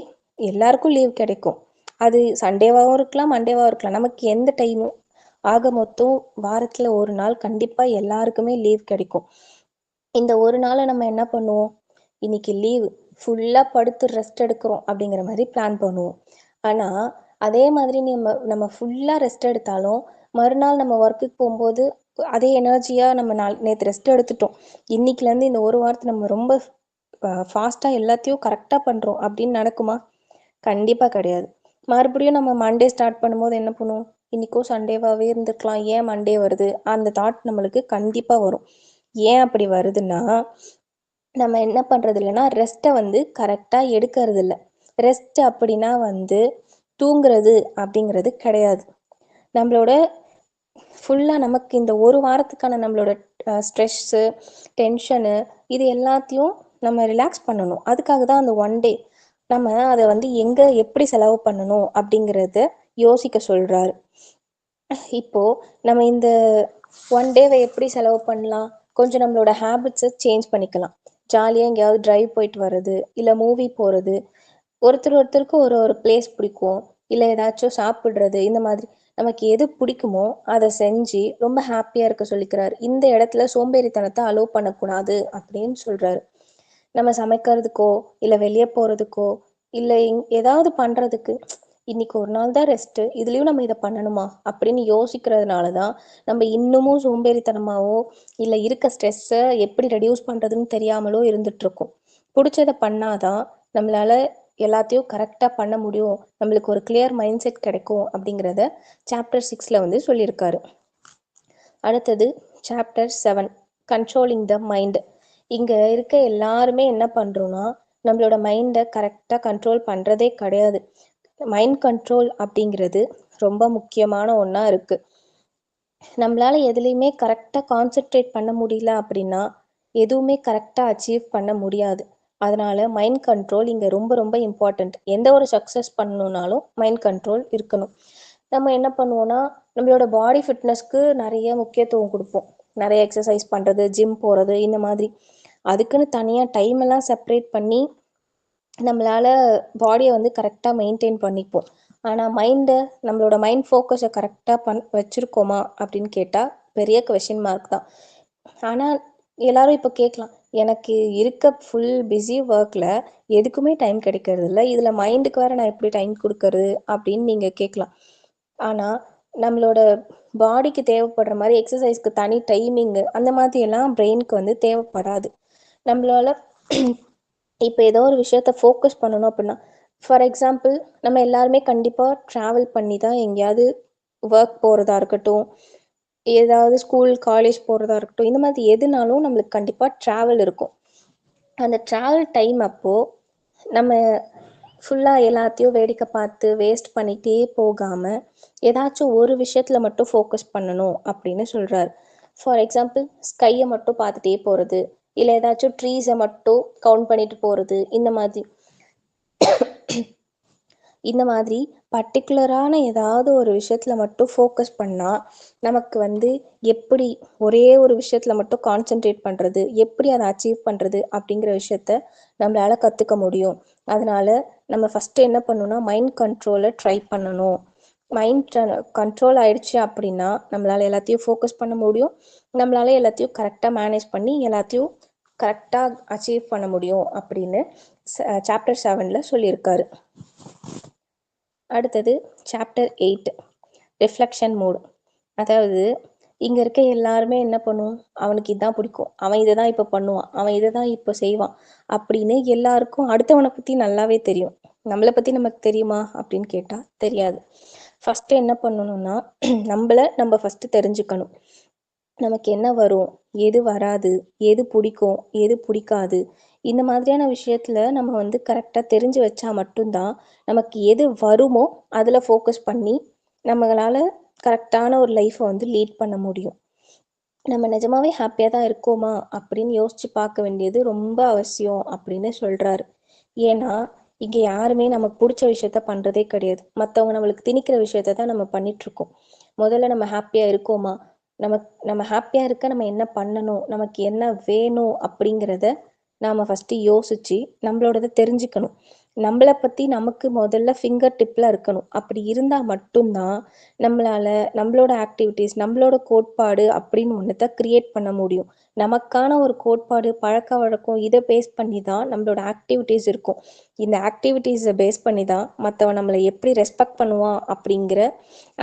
எல்லாருக்கும் லீவ் கிடைக்கும். அது சண்டேவாகவும் இருக்கலாம், மண்டேவாகவும் இருக்கலாம், நமக்கு எந்த டைமும். ஆக மொத்தம் வாரத்தில் ஒரு நாள் கண்டிப்பாக எல்லாருக்குமே லீவ் கிடைக்கும். இந்த ஒரு நாளை நம்ம என்ன பண்ணுவோம், இன்னைக்கு லீவு ஃபுல்லாக படுத்து ரெஸ்ட் எடுக்கிறோம் அப்படிங்கிற மாதிரி பிளான் பண்ணுவோம். ஆனால் அதே மாதிரி நம்ம ஃபுல்லாக ரெஸ்ட் எடுத்தாலும் மறுநாள் நம்ம ஒர்க்குக்கு போகும்போது அதே எனர்ஜியாக நம்ம நேற்று ரெஸ்ட் எடுத்துட்டோம், இன்னைக்குலேருந்து இந்த ஒரு வாரத்தை நம்ம ரொம்ப ஃபாஸ்ட்டாக எல்லாத்தையும் கரெக்டாக பண்ணுறோம் அப்படின்னு நடக்குமா? கண்டிப்பாக கிடையாது. மறுபடியும் நம்ம மண்டே ஸ்டார்ட் பண்ணும்போது என்ன பண்ணுவோம், இன்றைக்கும் சண்டேவாகவே இருந்துக்கலாம், ஏன் மண்டே வருது, அந்த தாட் நம்மளுக்கு கண்டிப்பாக வரும். ஏன் அப்படி வருதுன்னா நம்ம என்ன பண்ணுறது இல்லைன்னா ரெஸ்ட்டை வந்து கரெக்டாக எடுக்கிறது இல்லை. ரெஸ்ட் அப்படின்னா வந்து தூங்குறது அப்படிங்கிறது கிடையாது. நம்மளோட ஃபுல்லாக நமக்கு இந்த ஒரு வாரத்துக்கான நம்மளோட ஸ்ட்ரெஸ்ஸு, டென்ஷனு இது எல்லாத்தையும் நம்ம ரிலாக்ஸ் பண்ணணும். அதுக்காக தான் அந்த 1 day நம்ம அதை வந்து எங்கே எப்படி செலவு பண்ணணும் அப்படிங்கிறத யோசிக்க சொல்கிறாரு. இப்போது நம்ம இந்த 1 டேவை எப்படி செலவு பண்ணலாம், கொஞ்சம் நம்மளோட ஹேபிட்ஸை சேஞ்ச் பண்ணிக்கலாம். ஜாலியாக எங்கேயாவது ட்ரைவ் போயிட்டு வர்றது, இல்லை மூவி போகிறது, ஒருத்தருக்கு ஒரு ஒரு பிளேஸ் பிடிக்கும், இல்லை ஏதாச்சும் சாப்பிட்றது, இந்த மாதிரி நமக்கு எது பிடிக்குமோ அதை செஞ்சு ரொம்ப ஹாப்பியாக இருக்க சொல்லிக்கிறாரு. இந்த இடத்துல சோம்பேறித்தனத்தை அலோவ் பண்ணக்கூடாது அப்படின்னு சொல்கிறாரு. நம்ம சமைக்கிறதுக்கோ இல்லை வெளியே போகிறதுக்கோ இல்லை ஏதாவது பண்ணுறதுக்கு இன்னைக்கு ஒரு நாள் தான் ரெஸ்ட்டு, இதுலேயும் நம்ம இதை பண்ணணுமா அப்படின்னு யோசிக்கிறதுனால தான் நம்ம இன்னமும் சோம்பேறித்தனமாவோ இல்லை இருக்க ஸ்ட்ரெஸ்ஸை எப்படி ரெடியூஸ் பண்ணுறதுன்னு தெரியாமலோ இருந்துகிட்ருக்கோம். பிடிச்சதை பண்ணாதான் நம்மளால் எல்லாத்தையும் கரெக்டாக பண்ண முடியும், நம்மளுக்கு ஒரு கிளியர் மைண்ட் செட் கிடைக்கும் அப்படிங்கிறத சாப்டர் 6ல் வந்து சொல்லியிருக்காரு. அடுத்தது சாப்டர் 7, கண்ட்ரோலிங் த மைண்ட். இங்கே இருக்க எல்லாருமே என்ன பண்ணுறோன்னா நம்மளோட மைண்டை கரெக்டாக கண்ட்ரோல் பண்ணுறதே கிடையாது. மைண்ட் கண்ட்ரோல் அப்படிங்கிறது ரொம்ப முக்கியமான ஒன்றா இருக்குது. நம்மளால் எதுலேயுமே கரெக்டாக கான்சென்ட்ரேட் பண்ண முடியல அப்படின்னா எதுவுமே கரெக்டாக அச்சீவ் பண்ண முடியாது. அதனால் மைண்ட் கண்ட்ரோல் இங்கே ரொம்ப ரொம்ப இம்பார்ட்டண்ட். எந்த ஒரு சக்ஸஸ் பண்ணணுன்னாலும் மைண்ட் கண்ட்ரோல் இருக்கணும். நம்ம என்ன பண்ணுவோன்னா நம்மளோட பாடி ஃபிட்னஸ்க்கு நிறைய முக்கியத்துவம் கொடுப்போம். நிறைய எக்ஸசைஸ் பண்ணுறது, ஜிம் போகிறது, இந்த மாதிரி அதுக்குன்னு தனியாக டைம் எல்லாம் செப்பரேட் பண்ணி நம்மளால் பாடியை வந்து கரெக்டாக மெயின்டைன் பண்ணிப்போம். ஆனால் நம்மளோட மைண்ட் ஃபோக்கஸை கரெக்டாக வச்சுருக்கோமா அப்படின்னு கேட்டால் பெரிய கொஷின் மார்க் தான். ஆனால் எல்லாரும் இப்போ கேட்கலாம், எனக்கு இருக்க ஃபுல் பிஸி ஒர்க்கில் எதுக்குமே டைம் கிடைக்கிறது இல்லை, இதில் மைண்டுக்கு வேறு நான் எப்படி டைம் கொடுக்கறது அப்படின்னு நீங்கள் கேட்கலாம். ஆனால் நம்மளோட பாடிக்கு தேவைப்படுற மாதிரி எக்ஸசைஸ்க்கு தனி டைமிங்கு அந்த மாதிரியெல்லாம் பிரெயினுக்கு வந்து தேவைப்படாது. நம்மளால் இப்போ ஏதோ ஒரு விஷயத்த ஃபோக்கஸ் பண்ணணும் அப்படின்னா ஃபார் எக்ஸாம்பிள், நம்ம எல்லாருமே கண்டிப்பாக ட்ராவல் பண்ணி தான் எங்கேயாவது ஒர்க் போகிறதா இருக்கட்டும், ஏதாவது ஸ்கூல், காலேஜ் போகிறதா இருக்கட்டும், இந்த மாதிரி எதுனாலும் நம்மளுக்கு கண்டிப்பாக ட்ராவல் இருக்கும். அந்த ட்ராவல் டைம் அப்போது நம்ம ஃபுல்லாக எல்லாத்தையும் வேடிக்கை பார்த்து வேஸ்ட் பண்ணிகிட்டே போகாமல் ஏதாச்சும் ஒரு விஷயத்தில் மட்டும் ஃபோக்கஸ் பண்ணணும் அப்படின்னு சொல்கிறார். ஃபார் எக்ஸாம்பிள், ஸ்கையை மட்டும் பார்த்துட்டே போகிறது, இல்லை ஏதாச்சும் ட்ரீஸை மட்டும் கவுண்ட் பண்ணிட்டு போகிறது, இந்த மாதிரி பர்டிகுலரான ஏதாவது ஒரு விஷயத்தில் மட்டும் ஃபோக்கஸ் பண்ணால் நமக்கு வந்து எப்படி ஒரே ஒரு விஷயத்தில் மட்டும் கான்சென்ட்ரேட் பண்ணுறது, எப்படி அதை அச்சீவ் பண்ணுறது அப்படிங்கிற விஷயத்த நம்மளால் கற்றுக்க முடியும். அதனால் நம்ம ஃபஸ்ட்டு என்ன பண்ணணும்னா மைண்ட் கண்ட்ரோலை ட்ரை பண்ணணும். மைண்ட் கண்ட்ரோல் ஆயிடுச்சு அப்படின்னா நம்மளால் எல்லாத்தையும் ஃபோக்கஸ் பண்ண முடியும். நம்மளால் எல்லாத்தையும் கரெக்டாக மேனேஜ் பண்ணி எல்லாத்தையும் கரெக்டாக அச்சீவ் பண்ண முடியும் அப்படின்னு சாப்டர் 7 சொல்லியிருக்காரு. அடுத்தது சாப்டர் 8 ரிஃப்ளெக்ஷன் மோட். அதாவது இங்கே இருக்க எல்லாருமே என்ன பண்ணுவோம், அவனுக்கு இதுதான் பிடிக்கும், அவன் இதை தான் இப்போ பண்ணுவான், அவன் இதை தான் இப்போ செய்வான் அப்படின்னு எல்லாருக்கும் அடுத்தவனை பற்றி நல்லாவே தெரியும். நம்மளை பற்றி நமக்கு தெரியுமா அப்படின்னு கேட்டால் தெரியாது. ஃபஸ்ட்டு என்ன பண்ணணும்னா நம்ம ஃபஸ்ட்டு தெரிஞ்சுக்கணும். நமக்கு என்ன வரும், எது வராது, எது பிடிக்கும், எது பிடிக்காது, இந்த மாதிரியான விஷயத்தில் நம்ம வந்து கரெக்டாக தெரிஞ்சு வச்சா மட்டும்தான் நமக்கு எது வருமோ அதில் ஃபோக்கஸ் பண்ணி நம்மளால் கரெக்டான ஒரு லைஃப்பை வந்து லீட் பண்ண முடியும். நம்ம நிஜமாவே ஹாப்பியாக தான் இருக்கோமா அப்படின்னு யோசித்து பார்க்க வேண்டியது ரொம்ப அவசியம் அப்படின்னு சொல்கிறாரு. ஏன்னா இங்கே யாருமே நமக்கு பிடிச்ச விஷயத்த பண்ணுறதே கிடையாது. மற்றவங்க நம்மளுக்கு திணிக்கிற விஷயத்த தான் நம்ம பண்ணிகிட்ருக்கோம். முதல்ல நம்ம ஹாப்பியாக இருக்கோமா, நம்ம ஹாப்பியாக இருக்க நம்ம என்ன பண்ணணும், நமக்கு என்ன வேணும் அப்படிங்கிறத நாம் ஃபஸ்ட்டு யோசித்து நம்மளோடதை தெரிஞ்சுக்கணும். நம்மளை பற்றி நமக்கு முதல்ல ஃபிங்கர் டிப்பில் இருக்கணும். அப்படி இருந்தால் மட்டும்தான் நம்மளால் நம்மளோட ஆக்டிவிட்டீஸ், நம்மளோட கோட்பாடு அப்படின்னு ஒன்றத்தை க்ரியேட் பண்ண முடியும். நமக்கான ஒரு கோட்பாடு, பழக்க வழக்கம் இதை பேஸ் பண்ணி தான் நம்மளோட ஆக்டிவிட்டீஸ் இருக்கும். இந்த ஆக்டிவிட்டீஸை பேஸ் பண்ணி தான் மற்றவன் நம்மளை எப்படி ரெஸ்பெக்ட் பண்ணுவான் அப்படிங்கிற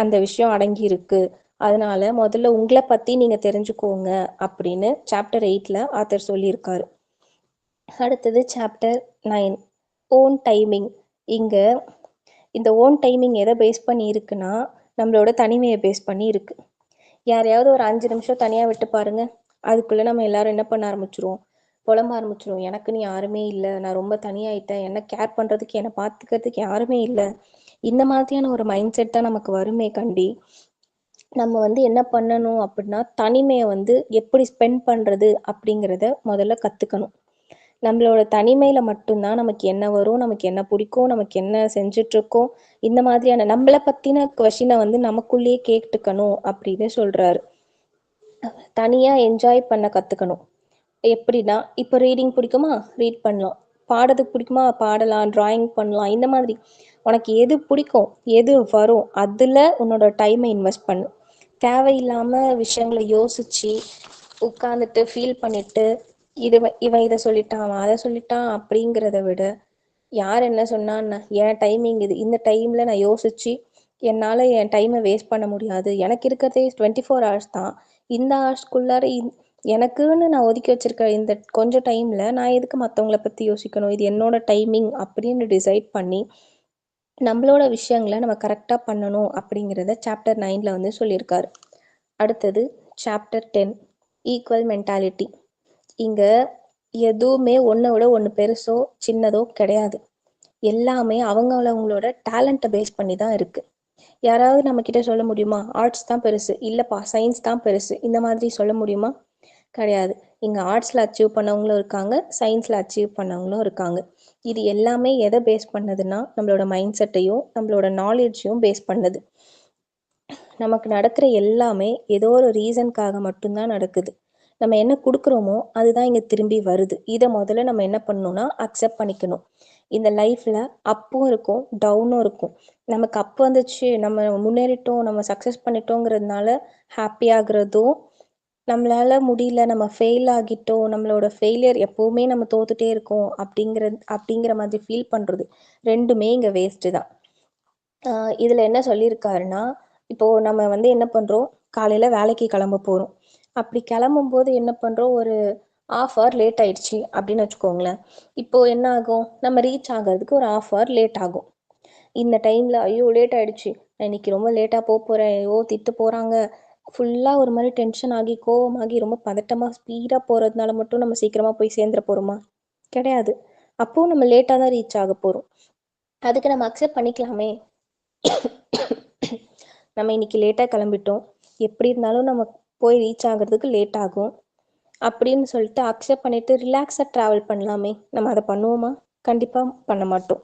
அந்த விஷயம் அடங்கியிருக்கு. அதனால் முதல்ல உங்களை பற்றி நீங்கள் தெரிஞ்சுக்கோங்க அப்படின்னு சாப்டர் 8 ஆத்தர் சொல்லியிருக்காரு. அடுத்தது சாப்டர் 9 ஓன் டைமிங். இங்கே இந்த ஓன் டைமிங் எதை பேஸ் பண்ணி இருக்குன்னா நம்மளோட தனிமையை பேஸ் பண்ணி இருக்கு. யாரையாவது ஒரு 5 நிமிஷம் தனியாக விட்டு பாருங்க, அதுக்குள்ளே நம்ம எல்லாரும் என்ன பண்ண ஆரம்பிச்சிருவோம், புலம்ப ஆரம்பிச்சிருவோம். எனக்குன்னு யாருமே இல்லை, நான் ரொம்ப தனியாயிட்டேன், என்னை கேர் பண்ணுறதுக்கு, என்னை பார்த்துக்கிறதுக்கு யாருமே இல்லை. இந்த மாதிரியான ஒரு மைண்ட் செட் தான் நமக்கு வருமே கண்டி. நம்ம வந்து என்ன பண்ணணும் அப்படின்னா தனிமையை வந்து எப்படி ஸ்பெண்ட் பண்ணுறது அப்படிங்கிறத முதல்ல கற்றுக்கணும். நம்மளோட தனிமையில் மட்டும்தான் நமக்கு என்ன வரும், நமக்கு என்ன பிடிக்கும், நமக்கு என்ன செஞ்சிட்ருக்கோம், இந்த மாதிரியான நம்மளை பற்றின கொஷினை வந்து நமக்குள்ளேயே கேட்டுக்கணும் அப்படின்னு சொல்கிறாரு. தனியாக என்ஜாய் பண்ண கற்றுக்கணும். எப்படின்னா இப்போ ரீடிங் பிடிக்குமா, ரீட் பண்ணலாம். பாடுறதுக்கு பிடிக்குமா, பாடலாம். ட்ராயிங் பண்ணலாம். இந்த மாதிரி உனக்கு எது பிடிக்கும், எது வரும், அதில் உன்னோட டைமை இன்வெஸ்ட் பண்ணு. தேவையில்லாமல் விஷயங்களை யோசித்து உட்காந்துட்டு ஃபீல் பண்ணிவிட்டு இவன் இதை சொல்லிட்டான், அவன் அதை சொல்லிட்டான் அப்படிங்கிறத விட யார் என்ன சொன்னான்னு என் டைமிங் இது, இந்த டைமில் நான் யோசித்து என்னால் என் டைமை வேஸ்ட் பண்ண முடியாது. எனக்கு இருக்கிறதே 24 hours தான். இந்த ஹவர்ஸ்க்குள்ளார எனக்குன்னு நான் ஒதுக்கி வச்சுருக்க இந்த கொஞ்சம் டைமில் நான் எதுக்கு மற்றவங்கள பற்றி யோசிக்கணும், இது என்னோட டைமிங் அப்படின்னு டிசைட் பண்ணி நம்மளோட விஷயங்களை நம்ம கரெக்டாக பண்ணணும் அப்படிங்கிறத சாப்டர் 9 வந்து சொல்லியிருக்காரு. அடுத்தது சாப்டர் 10 ஈக்குவல் மென்டாலிட்டி. இங்கே எதுவுமே ஒன்றை விட ஒன்று பெருசோ சின்னதோ கிடையாது. எல்லாமே அவங்களோட டேலண்ட்டை பேஸ் பண்ணி தான் இருக்குது. யாராவது நம்மக்கிட்ட சொல்ல முடியுமா, ஆர்ட்ஸ் தான் பெருசு, இல்லைப்பா சயின்ஸ் தான் பெருசு, இந்த மாதிரி சொல்ல முடியுமா? கிடையாது. இங்கே ஆர்ட்ஸில் அச்சீவ் பண்ணவங்களும் இருக்காங்க, சயின்ஸில் அச்சீவ் பண்ணவங்களும் இருக்காங்க. இது எல்லாமே எதை பேஸ் பண்ணதுன்னா நம்மளோட மைண்ட் செட்டையும் நம்மளோட நாலேஜையும் பேஸ் பண்ணுது. நமக்கு நடக்கிற எல்லாமே ஏதோ ஒரு ரீசனுக்காக மட்டும்தான் நடக்குது. நம்ம என்ன கொடுக்குறோமோ அதுதான் இங்கே திரும்பி வருது. இதை முதல்ல நம்ம என்ன பண்ணணும்னா அக்செப்ட் பண்ணிக்கணும். இந்த லைஃப்பில் அப்பும் இருக்கும், டவுனும் இருக்கும். நமக்கு அப் வந்துச்சு, நம்ம முன்னேறிட்டோம், நம்ம சக்ஸஸ் பண்ணிட்டோங்கிறதுனால ஹாப்பி ஆகுறதும், நம்மளால முடியல, நம்ம ஃபெயில் ஆகிட்டோம், நம்மளோட ஃபெயிலியர் எப்போவுமே நம்ம தோத்துட்டே இருக்கோம் அப்படிங்கிற மாதிரி ஃபீல் பண்ணுறது, ரெண்டுமே இங்கே வேஸ்ட்டு தான். இதில் என்ன சொல்லியிருக்காருன்னா, இப்போது நம்ம வந்து என்ன பண்ணுறோம், காலையில் வேலைக்கு கிளம்ப போகிறோம். அப்படி கிளம்பும்போது என்ன பண்ணுறோம், ஒரு ஆஃப் ஹவர் லேட் ஆயிடுச்சு அப்படின்னு வச்சுக்கோங்களேன். இப்போ என்ன ஆகும், நம்ம ரீச் ஆகிறதுக்கு ஒரு ஆஃப் ஹவர் லேட் ஆகும். இந்த டைமில் ஐயோ லேட் ஆயிடுச்சு, நான் இன்னைக்கு ரொம்ப லேட்டாக போக போகிறேன், ஐயோ திட்டு போகிறாங்க, ஃபுல்லாக ஒரு மாதிரி டென்ஷன் ஆகி கோவமாகி ரொம்ப பதட்டமாக ஸ்பீடாக போகிறதுனால மட்டும் நம்ம சீக்கிரமாக போய் சேர்ந்துட போகிறோமா? கிடையாது. அப்போது நம்ம லேட்டாக தான் ரீச் ஆக போகிறோம். அதுக்கு நம்ம அக்செப்ட் பண்ணிக்கலாமே. நம்ம இன்னைக்கு லேட்டாக கிளம்பிட்டோம், எப்படி இருந்தாலும் நம்ம போய் ரீச் ஆகிறதுக்கு லேட் ஆகும் அப்படின்னு சொல்லிட்டு அக்செப்ட் பண்ணிட்டு ரிலாக்ஸாக ட்ராவல் பண்ணலாமே. நம்ம அதை பண்ணுவோமா? கண்டிப்பாக பண்ண மாட்டோம்.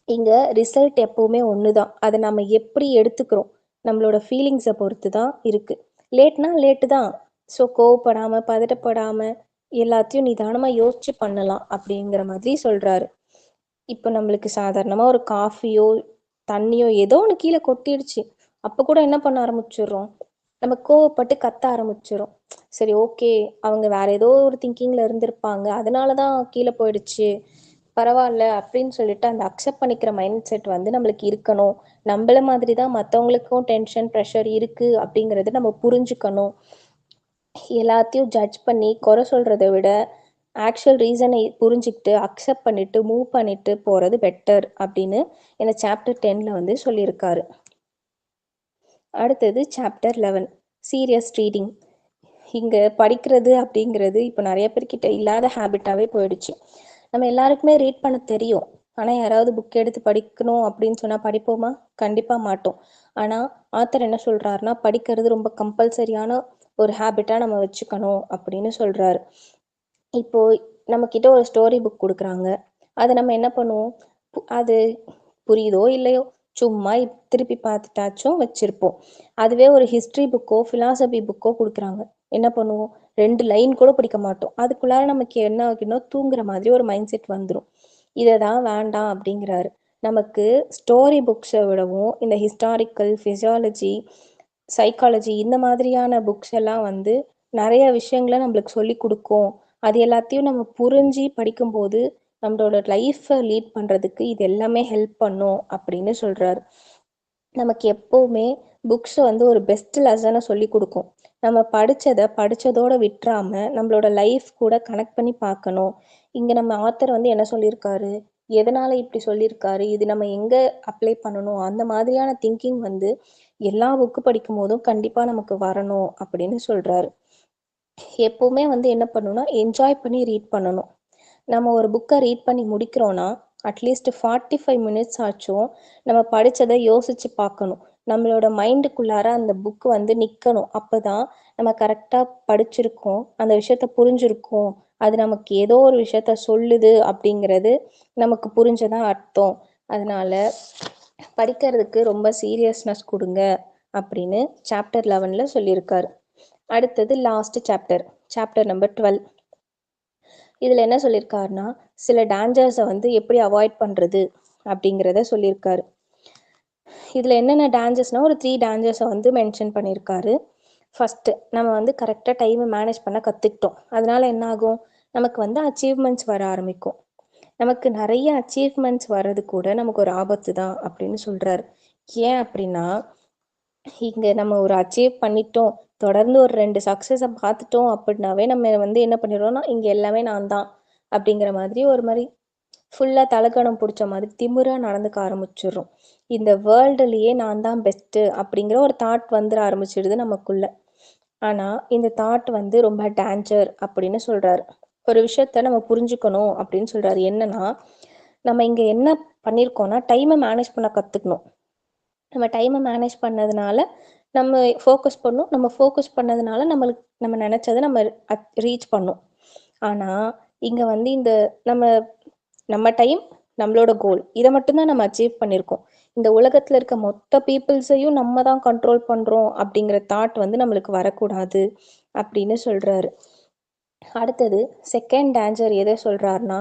இங்கே ரிசல்ட் எப்போவுமே ஒன்று தான், அதை நம்ம எப்படி எடுத்துக்கிறோம் நம்மளோட ஃபீலிங்ஸை பொறுத்து தான் இருக்குது. லேட்னா லேட்டு தான். ஸோ கோவப்படாமல் பதட்டப்படாமல் எல்லாத்தையும் நிதானமாக யோசிச்சு பண்ணலாம் அப்படிங்கிற மாதிரி சொல்கிறாரு. இப்போ நம்மளுக்கு சாதாரணமாக ஒரு காஃபியோ தண்ணியோ ஏதோ ஒன்று கீழே கொட்டிடுச்சு, அப்போ கூட என்ன பண்ண ஆரம்பிச்சிடுறோம், நம்ம கோவப்பட்டு கத்த ஆரம்பிச்சிடும். சரி ஓகே, அவங்க வேற ஏதோ ஒரு திங்கிங்கில் இருந்திருப்பாங்க, அதனால தான் கீழே போயிடுச்சு, பரவாயில்ல அப்படின்னு சொல்லிட்டு அந்த அக்செப்ட் பண்ணிக்கிற மைண்ட் செட் வந்து நம்மளுக்கு இருக்கணும். நம்மள மாதிரி தான் மற்றவங்களுக்கும் டென்ஷன் ப்ரெஷர் இருக்குது அப்படிங்கிறது நம்ம புரிஞ்சுக்கணும். எல்லாத்தையும் ஜட்ஜ் பண்ணி குறை சொல்கிறத விட ஆக்சுவல் ரீசனை புரிஞ்சுக்கிட்டு அக்செப்ட் பண்ணிவிட்டு மூவ் பண்ணிவிட்டு போகிறது பெட்டர் அப்படின்னு இந்த சாப்டர் 10ல் வந்து சொல்லியிருக்காரு. அடுத்தது சாப்டர் 11 சீரியஸ் ரீடிங். இங்கே படிக்கிறது அப்படிங்கிறது இப்போ நிறைய பேர்கிட்ட இல்லாத ஹேபிட்டாகவே போயிடுச்சு. நம்ம எல்லாருக்குமே ரீட் பண்ண தெரியும், ஆனால் யாராவது புக் எடுத்து படிக்கணும் அப்படின்னு சொன்னால் படிப்போமா? கண்டிப்பாக மாட்டோம். ஆனால் ஆத்தர் என்ன சொல்கிறாருன்னா, படிக்கிறது ரொம்ப கம்பல்சரியான ஒரு ஹேபிட்டாக நம்ம வச்சுக்கணும் அப்படின்னு சொல்கிறாரு. இப்போது நம்மக்கிட்ட ஒரு ஸ்டோரி புக் கொடுக்குறாங்க, அதை நம்ம என்ன பண்ணுவோம், அது புரியுதோ இல்லையோ சும்மா திருப்பி பார்த்துட்டாச்சும் வச்சுருப்போம். அதுவே ஒரு ஹிஸ்ட்ரி புக்கோ ஃபிலாசபி புக்கோ கொடுக்குறாங்க, என்ன பண்ணுவோம், 2 லைன் கூட படிக்க மாட்டோம். அதுக்குள்ளார நமக்கு என்ன ஆகுன்னா தூங்குற மாதிரி ஒரு மைண்ட் செட் வந்துடும். இதை தான் வேண்டாம் அப்படிங்கிறாரு. நமக்கு ஸ்டோரி புக்ஸை விடவும் இந்த ஹிஸ்டாரிக்கல் ஃபிசியாலஜி சைக்காலஜி இந்த மாதிரியான புக்ஸ் எல்லாம் வந்து நிறைய விஷயங்களை நம்மளுக்கு சொல்லி கொடுக்கும். அது எல்லாத்தையும் நம்ம புரிஞ்சு படிக்கும்போது நம்மளோட லைஃப்பை லீட் பண்ணுறதுக்கு இது எல்லாமே ஹெல்ப் பண்ணும் அப்படின்னு சொல்கிறாரு. நமக்கு எப்போவுமே புக்ஸ் வந்து ஒரு பெஸ்ட் லெசனை சொல்லி கொடுக்கும். நம்ம படித்ததோடு விட்டுறாமல் நம்மளோட லைஃப் கூட கனெக்ட் பண்ணி பார்க்கணும். இங்கே நம்ம ஆத்தர் வந்து என்ன சொல்லியிருக்காரு, எதனால் இப்படி சொல்லியிருக்காரு, இது நம்ம எங்கே அப்ளை பண்ணணும், அந்த மாதிரியான திங்கிங் வந்து எல்லா புக்கு படிக்கும் போதும் கண்டிப்பாக நமக்கு வரணும் அப்படின்னு சொல்கிறாரு. எப்போவுமே வந்து என்ன பண்ணணும்னா என்ஜாய் பண்ணி ரீட் பண்ணணும். நம்ம ஒரு புக்கை ரீட் பண்ணி முடிக்கிறோன்னா அட்லீஸ்ட் 45 மினிட்ஸ் ஆச்சும் நம்ம படித்ததை யோசித்து பார்க்கணும். நம்மளோட மைண்டுக்குள்ளார அந்த புக்கு வந்து நிற்கணும். அப்போ தான் நம்ம கரெக்டாக படிச்சிருக்கோம், அந்த விஷயத்த புரிஞ்சிருக்கோம், அது நமக்கு ஏதோ ஒரு விஷயத்த சொல்லுது அப்படிங்கிறது நமக்கு புரிஞ்சதான் அர்த்தம். அதனால் படிக்கிறதுக்கு ரொம்ப சீரியஸ்னஸ் கொடுங்க அப்படின்னு சாப்டர் 11ல் சொல்லியிருக்காரு. அடுத்தது லாஸ்ட் சாப்டர் நம்பர் 12. இதில் என்ன சொல்லியிருக்காருன்னா, சில டேஞ்சர்ஸை வந்து எப்படி அவாய்ட் பண்ணுறது அப்படிங்கிறத சொல்லியிருக்காரு. இதில் என்னென்ன டேஞ்சர்ஸ்னால் ஒரு 3 டேஞ்சர்ஸை வந்து மென்ஷன் பண்ணியிருக்காரு. ஃபஸ்ட்டு, நம்ம வந்து கரெக்டாக டைமை மேனேஜ் பண்ண கற்றுக்கிட்டோம், அதனால் என்ன ஆகும், நமக்கு வந்து அச்சீவ்மெண்ட்ஸ் வர ஆரம்பிக்கும். நமக்கு நிறைய அச்சீவ்மெண்ட்ஸ் வர்றது கூட நமக்கு ஒரு ஆபத்து தான் அப்படின்னு சொல்கிறாரு. ஏன் அப்படின்னா, இங்கே நம்ம ஒரு அச்சீவ் பண்ணிட்டோம், தொடர்ந்து ஒரு 2 சக்ஸஸை பார்த்துட்டோம் அப்படின்னாவே நம்ம வந்து என்ன பண்ணிடுறோம்னா, இங்கே எல்லாமே நான் தான் அப்படிங்கிற மாதிரி ஒரு மாதிரி ஃபுல்லாக தலக்கணம் பிடிச்ச மாதிரி திமிராக நடந்துக்க ஆரம்பிச்சிடுறோம். இந்த வேர்ல்டுலேயே நான் தான் பெஸ்ட்டு அப்படிங்கிற ஒரு தாட் வந்துட ஆரம்பிச்சிடுது நமக்குள்ள. ஆனால் இந்த தாட் வந்து ரொம்ப டேஞ்சர் அப்படின்னு சொல்கிறாரு. ஒரு விஷயத்த நம்ம புரிஞ்சுக்கணும் அப்படின்னு சொல்கிறாரு. என்னன்னா, நம்ம இங்கே என்ன பண்ணியிருக்கோன்னா டைமை மேனேஜ் பண்ண கற்றுக்கணும். நம்ம டைமை மேனேஜ் பண்ணதுனால நம்ம ஃபோக்கஸ் பண்ணணும், நம்ம ஃபோக்கஸ் பண்ணதுனால நம்ம நினச்சதை நம்ம ரீச் பண்ணோம். ஆனால் இங்கே வந்து இந்த நம்ம நம்ம டைம் நம்மளோட கோல் இதை மட்டும்தான் நம்ம அச்சீவ் பண்ணியிருக்கோம். இந்த உலகத்தில் இருக்க மொத்த பீப்புள்ஸையும் நம்ம தான் கண்ட்ரோல் பண்ணுறோம் அப்படிங்கிற தாட் வந்து நம்மளுக்கு வரக்கூடாது அப்படின்னு சொல்கிறாரு. அடுத்தது செகண்ட் டேஞ்சர் எதை சொல்கிறாருன்னா,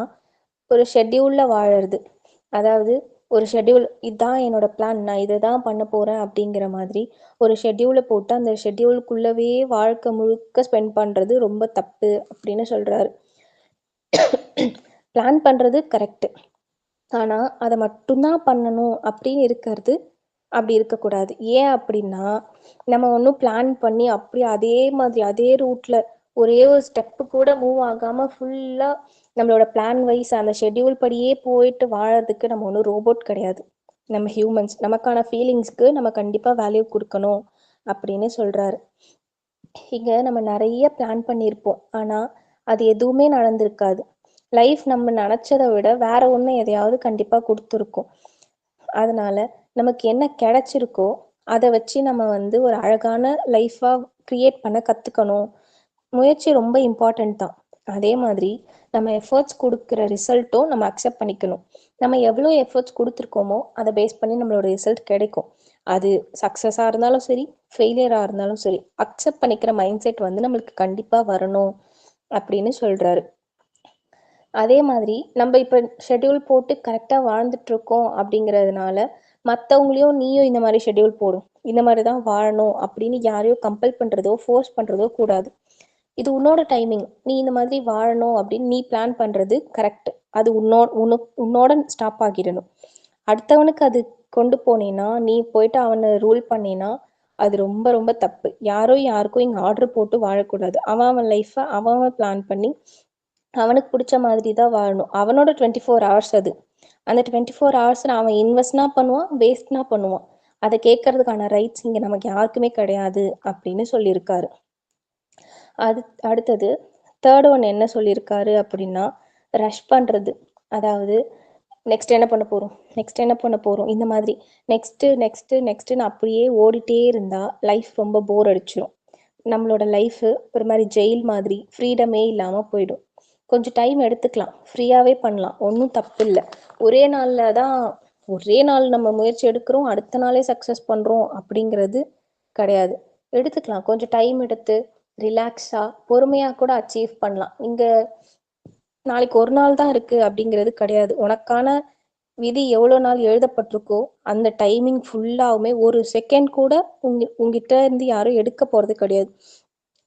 ஒரு ஷெட்யூலில் வாழறது. அதாவது ஒரு ஷெட்யூல், இதுதான் என்னோட பிளான், நான் இதை தான் பண்ண போகிறேன் அப்படிங்கிற மாதிரி ஒரு ஷெட்யூலை போட்டு அந்த ஷெட்யூலுக்குள்ளவே வாழ்க்கை முழுக்க ஸ்பெண்ட் பண்ணுறது ரொம்ப தப்பு அப்படின்னு சொல்கிறாரு. பிளான் பண்ணுறது கரெக்டு, ஆனால் அதை மட்டும்தான் பண்ணணும் அப்படின்னு இருக்கிறது அப்படி இருக்கக்கூடாது. ஏன் அப்படின்னா, நம்ம ஒன்றும் பிளான் பண்ணி அப்படியே அதே மாதிரி அதே ரூட்டில் ஒரே ஒரு ஸ்டெப்பு கூட மூவ் ஆகாம ஃபுல்லா நம்மளோட பிளான் வைஸ் அந்த ஷெட்யூல் படியே போயிட்டு வாழறதுக்கு நம்ம ஒன்றும் ரோபோட் கிடையாது. நம்ம ஹியூமன்ஸ், நமக்கான ஃபீலிங்ஸ்க்கு நம்ம கண்டிப்பா வேல்யூ கொடுக்கணும் அப்படின்னு சொல்றாரு. இங்க நம்ம நிறைய பிளான் பண்ணியிருப்போம், ஆனா அது எதுவுமே நடந்திருக்காது. லைஃப் நம்ம நினைச்சதை விட வேற ஒண்ணு எதையாவது கண்டிப்பா கொடுத்துருக்கோம். அதனால நமக்கு என்ன கிடைச்சிருக்கோ அதை வச்சு நம்ம வந்து ஒரு அழகான லைஃபா கிரியேட் பண்ண கத்துக்கணும். முயற்சி ரொம்ப இம்பார்ட்டன்ட் தான். அதே மாதிரி நம்ம எஃபர்ட்ஸ் கொடுக்குற ரிசல்ட்டும் நம்ம அக்செப்ட் பண்ணிக்கணும். நம்ம எவ்வளோ எஃபர்ட்ஸ் கொடுத்துருக்கோமோ அதை பேஸ் பண்ணி நம்மளோட ரிசல்ட் கிடைக்கும். அது சக்ஸஸாக இருந்தாலும் சரி, ஃபெயிலியராக இருந்தாலும் சரி, அக்செப்ட் பண்ணிக்கிற மைண்ட் செட் வந்து நம்மளுக்கு கண்டிப்பாக வரணும் அப்படின்னு சொல்கிறாரு. அதே மாதிரி நம்ம இப்போ ஷெட்யூல் போட்டு கரெக்டாக வாழ்ந்துட்டு இருக்கோம் அப்படிங்கிறதுனால மற்றவங்களையும் நீயும் இந்த மாதிரி ஷெட்யூல் போடும், இந்த மாதிரி தான் வாழணும் அப்படின்னு யாரையும் கம்பல் பண்ணுறதோ ஃபோர்ஸ் பண்ணுறதோ கூடாது. இது உன்னோட டைமிங், நீ இந்த மாதிரி வாழணும் அப்படின்னு நீ பிளான் பண்ணுறது கரெக்ட். அது உன்னோட ஸ்டாப் ஆகிடணும். அடுத்தவனுக்கு அது கொண்டு போனீன்னா, நீ போயிட்டு அவனை ரூல் பண்ணினா அது ரொம்ப ரொம்ப தப்பு. யாருக்கும் இங்கே ஆர்டர் போட்டு வாழக்கூடாது. அவன் லைஃப்பை அவன் பிளான் பண்ணி அவனுக்கு பிடிச்ச மாதிரி தான் வாழணும். அவனோட 24 hours அது. அந்த 24 hours அவன் இன்வெஸ்ட்னா பண்ணுவான், வேஸ்ட்னா பண்ணுவான். அதை கேட்கறதுக்கான ரைட்ஸ் இங்கே நமக்கு யாருக்குமே கிடையாது அப்படின்னு சொல்லியிருக்காரு. அடுத்தது தேர்ட் ஒன் என்ன சொல்லியிருக்காரு அப்படின்னா, ரஷ் பண்ணுறது. அதாவது நெக்ஸ்ட் என்ன பண்ண போகிறோம், நெக்ஸ்ட் என்ன பண்ண போகிறோம், இந்த மாதிரி நெக்ஸ்ட்டுன்னு அப்படியே ஓடிட்டே இருந்தால் லைஃப் ரொம்ப போர் அடிச்சிடும். நம்மளோட லைஃபு ஒரு மாதிரி ஜெயில் மாதிரி ஃப்ரீடமே இல்லாமல் போயிடும். கொஞ்சம் டைம் எடுத்துக்கலாம், ஃப்ரீயாகவே பண்ணலாம், ஒன்றும் தப்பு இல்லை. ஒரே நாள் நம்ம முயற்சி எடுக்கிறோம், அடுத்த நாளே சக்ஸஸ் பண்ணுறோம் அப்படிங்கிறது கிடையாது. எடுத்துக்கலாம், கொஞ்சம் டைம் எடுத்து ரிலாக்ஸாக பொறுமையாக கூட அச்சீவ் பண்ணலாம். இங்கே நாளைக்கு ஒரு நாள் தான் இருக்குது அப்படிங்கிறது கிடையாது. உனக்கான விதி எவ்வளோ நாள் எழுதப்பட்டிருக்கோ அந்த டைமிங் ஃபுல்லாகவுமே ஒரு செகண்ட் கூட உங்ககிட்ட இருந்து யாரும் எடுக்க போகிறது கிடையாது.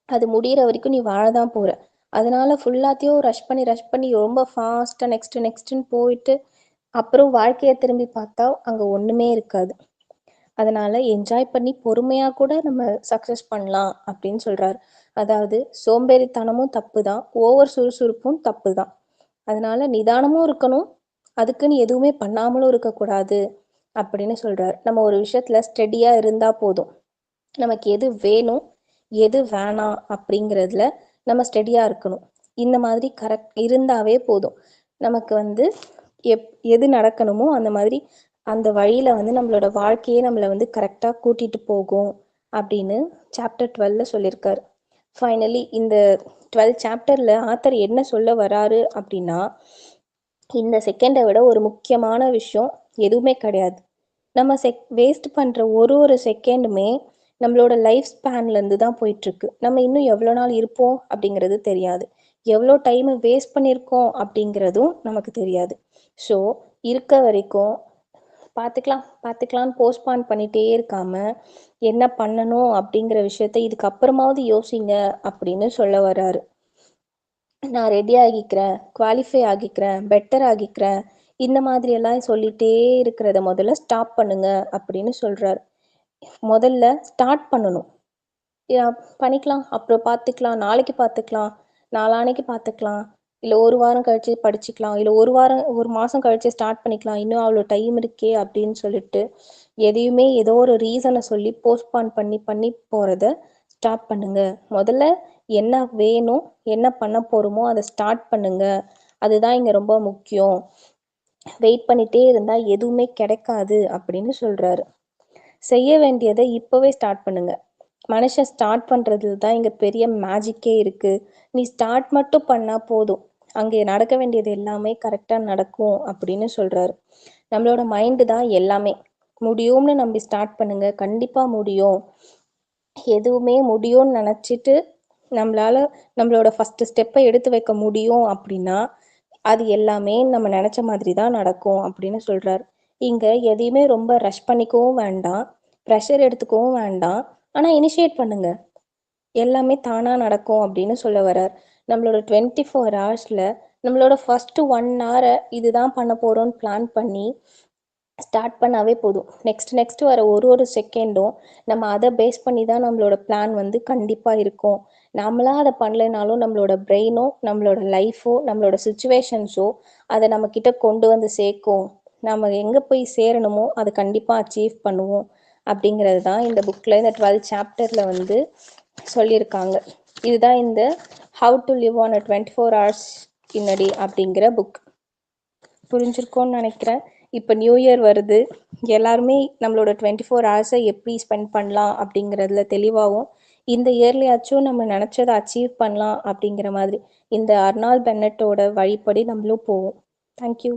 அது முடிகிற வரைக்கும் நீ வாழ தான் போகிற. அதனால ஃபுல்லாத்தையும் ரஷ் பண்ணி ரொம்ப ஃபாஸ்ட்டாக நெக்ஸ்ட்டுன்னு போயிட்டு அப்புறம் வாழ்க்கையை திரும்பி பார்த்தா அங்கே ஒன்றுமே இருக்காது. அதனால என்ஜாய் பண்ணி பொறுமையாக கூட நம்ம சக்ஸஸ் பண்ணலாம் அப்படின்னு சொல்கிறாரு. அதாவது சோம்பேறித்தனமும் தப்பு தான், ஓவர் சுறுசுறுப்பும் தப்பு தான். அதனால நிதானமும் இருக்கணும், அதுக்குன்னு எதுவுமே பண்ணாமலும் இருக்கக்கூடாது அப்படின்னு சொல்கிறார். நம்ம ஒரு விஷயத்தில் ஸ்டெடியாக இருந்தால் போதும். நமக்கு எது வேணும் எது வேணாம் அப்படிங்கிறதுல நம்ம ஸ்டெடியாக இருக்கணும். இந்த மாதிரி கரெக்ட் இருந்தாவே போதும். நமக்கு வந்து எது நடக்கணுமோ அந்த மாதிரி அந்த வழியில் வந்து நம்மளோட வாழ்க்கையே நம்மளை வந்து கரெக்டாக கூட்டிகிட்டு போகும் அப்படின்னு சாப்டர் 12 சொல்லியிருக்காரு. ஃபைனலி இந்த 12 சாப்டரில் ஆத்தர் என்ன சொல்ல வராரு அப்படின்னா, இந்த செகண்டை விட ஒரு முக்கியமான விஷயம் எதுவுமே கிடையாது. நம்ம வேஸ்ட் பண்ணுற ஒரு செகண்டுமே நம்மளோட லைஃப் ஸ்பேன்லேருந்து தான் போயிட்டுருக்கு. நம்ம இன்னும் எவ்வளோ நாள் இருப்போம் அப்படிங்கிறது தெரியாது. எவ்வளோ டைமை வேஸ்ட் பண்ணியிருக்கோம் அப்படிங்கிறதும் நமக்கு தெரியாது. ஸோ இருக்க வரைக்கும் பார்த்துக்கலான்னு போஸ்ட்பான் பண்ணிகிட்டே இருக்காம என்ன பண்ணணும் அப்படிங்கிற விஷயத்த இதுக்கப்புறமாவது யோசிங்க அப்படின்னு சொல்ல வர்றாரு. நான் ரெடி ஆகிக்கிறேன், குவாலிஃபை ஆகிக்கிறேன், பெட்டர் ஆகிக்கிறேன், இந்த மாதிரியெல்லாம் சொல்லிகிட்டே இருக்கிறத முதல்ல ஸ்டாப் பண்ணுங்க அப்படின்னு சொல்கிறார். முதல்ல ஸ்டார்ட் பண்ணணும். பண்ணிக்கலாம், அப்புறம் பார்த்துக்கலாம், நாளைக்கு பார்த்துக்கலாம், நாளான்னைக்கு பார்த்துக்கலாம், இல்லை ஒரு வாரம் கழித்து படிச்சுக்கலாம், இல்லை ஒரு மாதம் கழித்து ஸ்டார்ட் பண்ணிக்கலாம், இன்னும் அவ்வளோ டைம் இருக்கே அப்படின்னு சொல்லிட்டு எதையுமே ஏதோ ஒரு ரீசனை சொல்லி போஸ்ட்பான் பண்ணி போகிறத ஸ்டாப் பண்ணுங்க. முதல்ல என்ன வேணும், என்ன பண்ண போகிறோமோ அதை ஸ்டார்ட் பண்ணுங்க. அதுதான் இங்கே ரொம்ப முக்கியம். வெயிட் பண்ணிகிட்டே இருந்தால் எதுவுமே கிடைக்காது அப்படின்னு சொல்கிறாரு. செய்ய வேண்டியதை இப்போவே ஸ்டார்ட் பண்ணுங்க. மனுஷன் ஸ்டார்ட் பண்ணுறது தான் இங்கே பெரிய மேஜிக்கே இருக்குது. நீ ஸ்டார்ட் மட்டும் பண்ணால் போதும், அங்கே நடக்க வேண்டியது எல்லாமே கரெக்டாக நடக்கும் அப்படின்னு சொல்கிறாரு. நம்மளோட மைண்டு தான் எல்லாமே. முடியும்னு நம்பி ஸ்டார்ட் பண்ணுங்க, கண்டிப்பாக முடியும். எதுவுமே முடியும்னு நினச்சிட்டு நம்மளோட ஃபஸ்ட்டு ஸ்டெப்பை எடுத்து வைக்க முடியும் அப்படின்னா அது எல்லாமே நம்ம நினச்ச மாதிரி தான் நடக்கும் அப்படின்னு சொல்கிறார். இங்கே எதையுமே ரொம்ப ரஷ் பண்ணிக்கவும் வேண்டாம், ப்ரெஷர் எடுத்துக்கவும் வேண்டாம், ஆனால் இனிஷியேட் பண்ணுங்க, எல்லாமே தானாக நடக்கும் அப்படின்னு சொல்ல வர்றார். நம்மளோட 24 hours நம்மளோட ஃபஸ்ட்டு 1 hour இதுதான் பண்ண போகிறோன்னு பிளான் பண்ணி ஸ்டார்ட் பண்ணாவே போதும். நெக்ஸ்ட் வர ஒரு செகண்டும் நம்ம அதை பேஸ் பண்ணி தான் நம்மளோட பிளான் வந்து கண்டிப்பாக இருக்கும். நம்மளா அதை பண்ணலைனாலும் நம்மளோட பிரெயினோ நம்மளோட லைஃபோ நம்மளோட சுச்சுவேஷன்ஸோ அதை நம்மக்கிட்ட கொண்டு வந்து சேர்க்கும். நம்ம எங்கே போய் சேரணுமோ அதை கண்டிப்பாக அச்சீவ் பண்ணுவோம் அப்படிங்கிறது தான் இந்த புக்கில் இந்த 12th சாப்டரில் வந்து சொல்லியிருக்காங்க. இதுதான் இந்த how to live on a 24 hours in a day அப்படிங்கிற புக். புரிஞ்சிருக்கோன்னு நினைக்கிறேன். இப்போ நியூ இயர் வருது, எல்லாருமே நம்மளோட 24 ஹவர்ஸை எப்படி ஸ்பெண்ட் பண்ணலாம் அப்படிங்கிறதுல தெளிவாகவும், இந்த இயர்லையாச்சும் நம்ம நினச்சதை அச்சீவ் பண்ணலாம் அப்படிங்கிற மாதிரி இந்த அர்னால் பென்னட்டோட வழிப்படி நம்மளும் போவோம். தேங்க்யூ.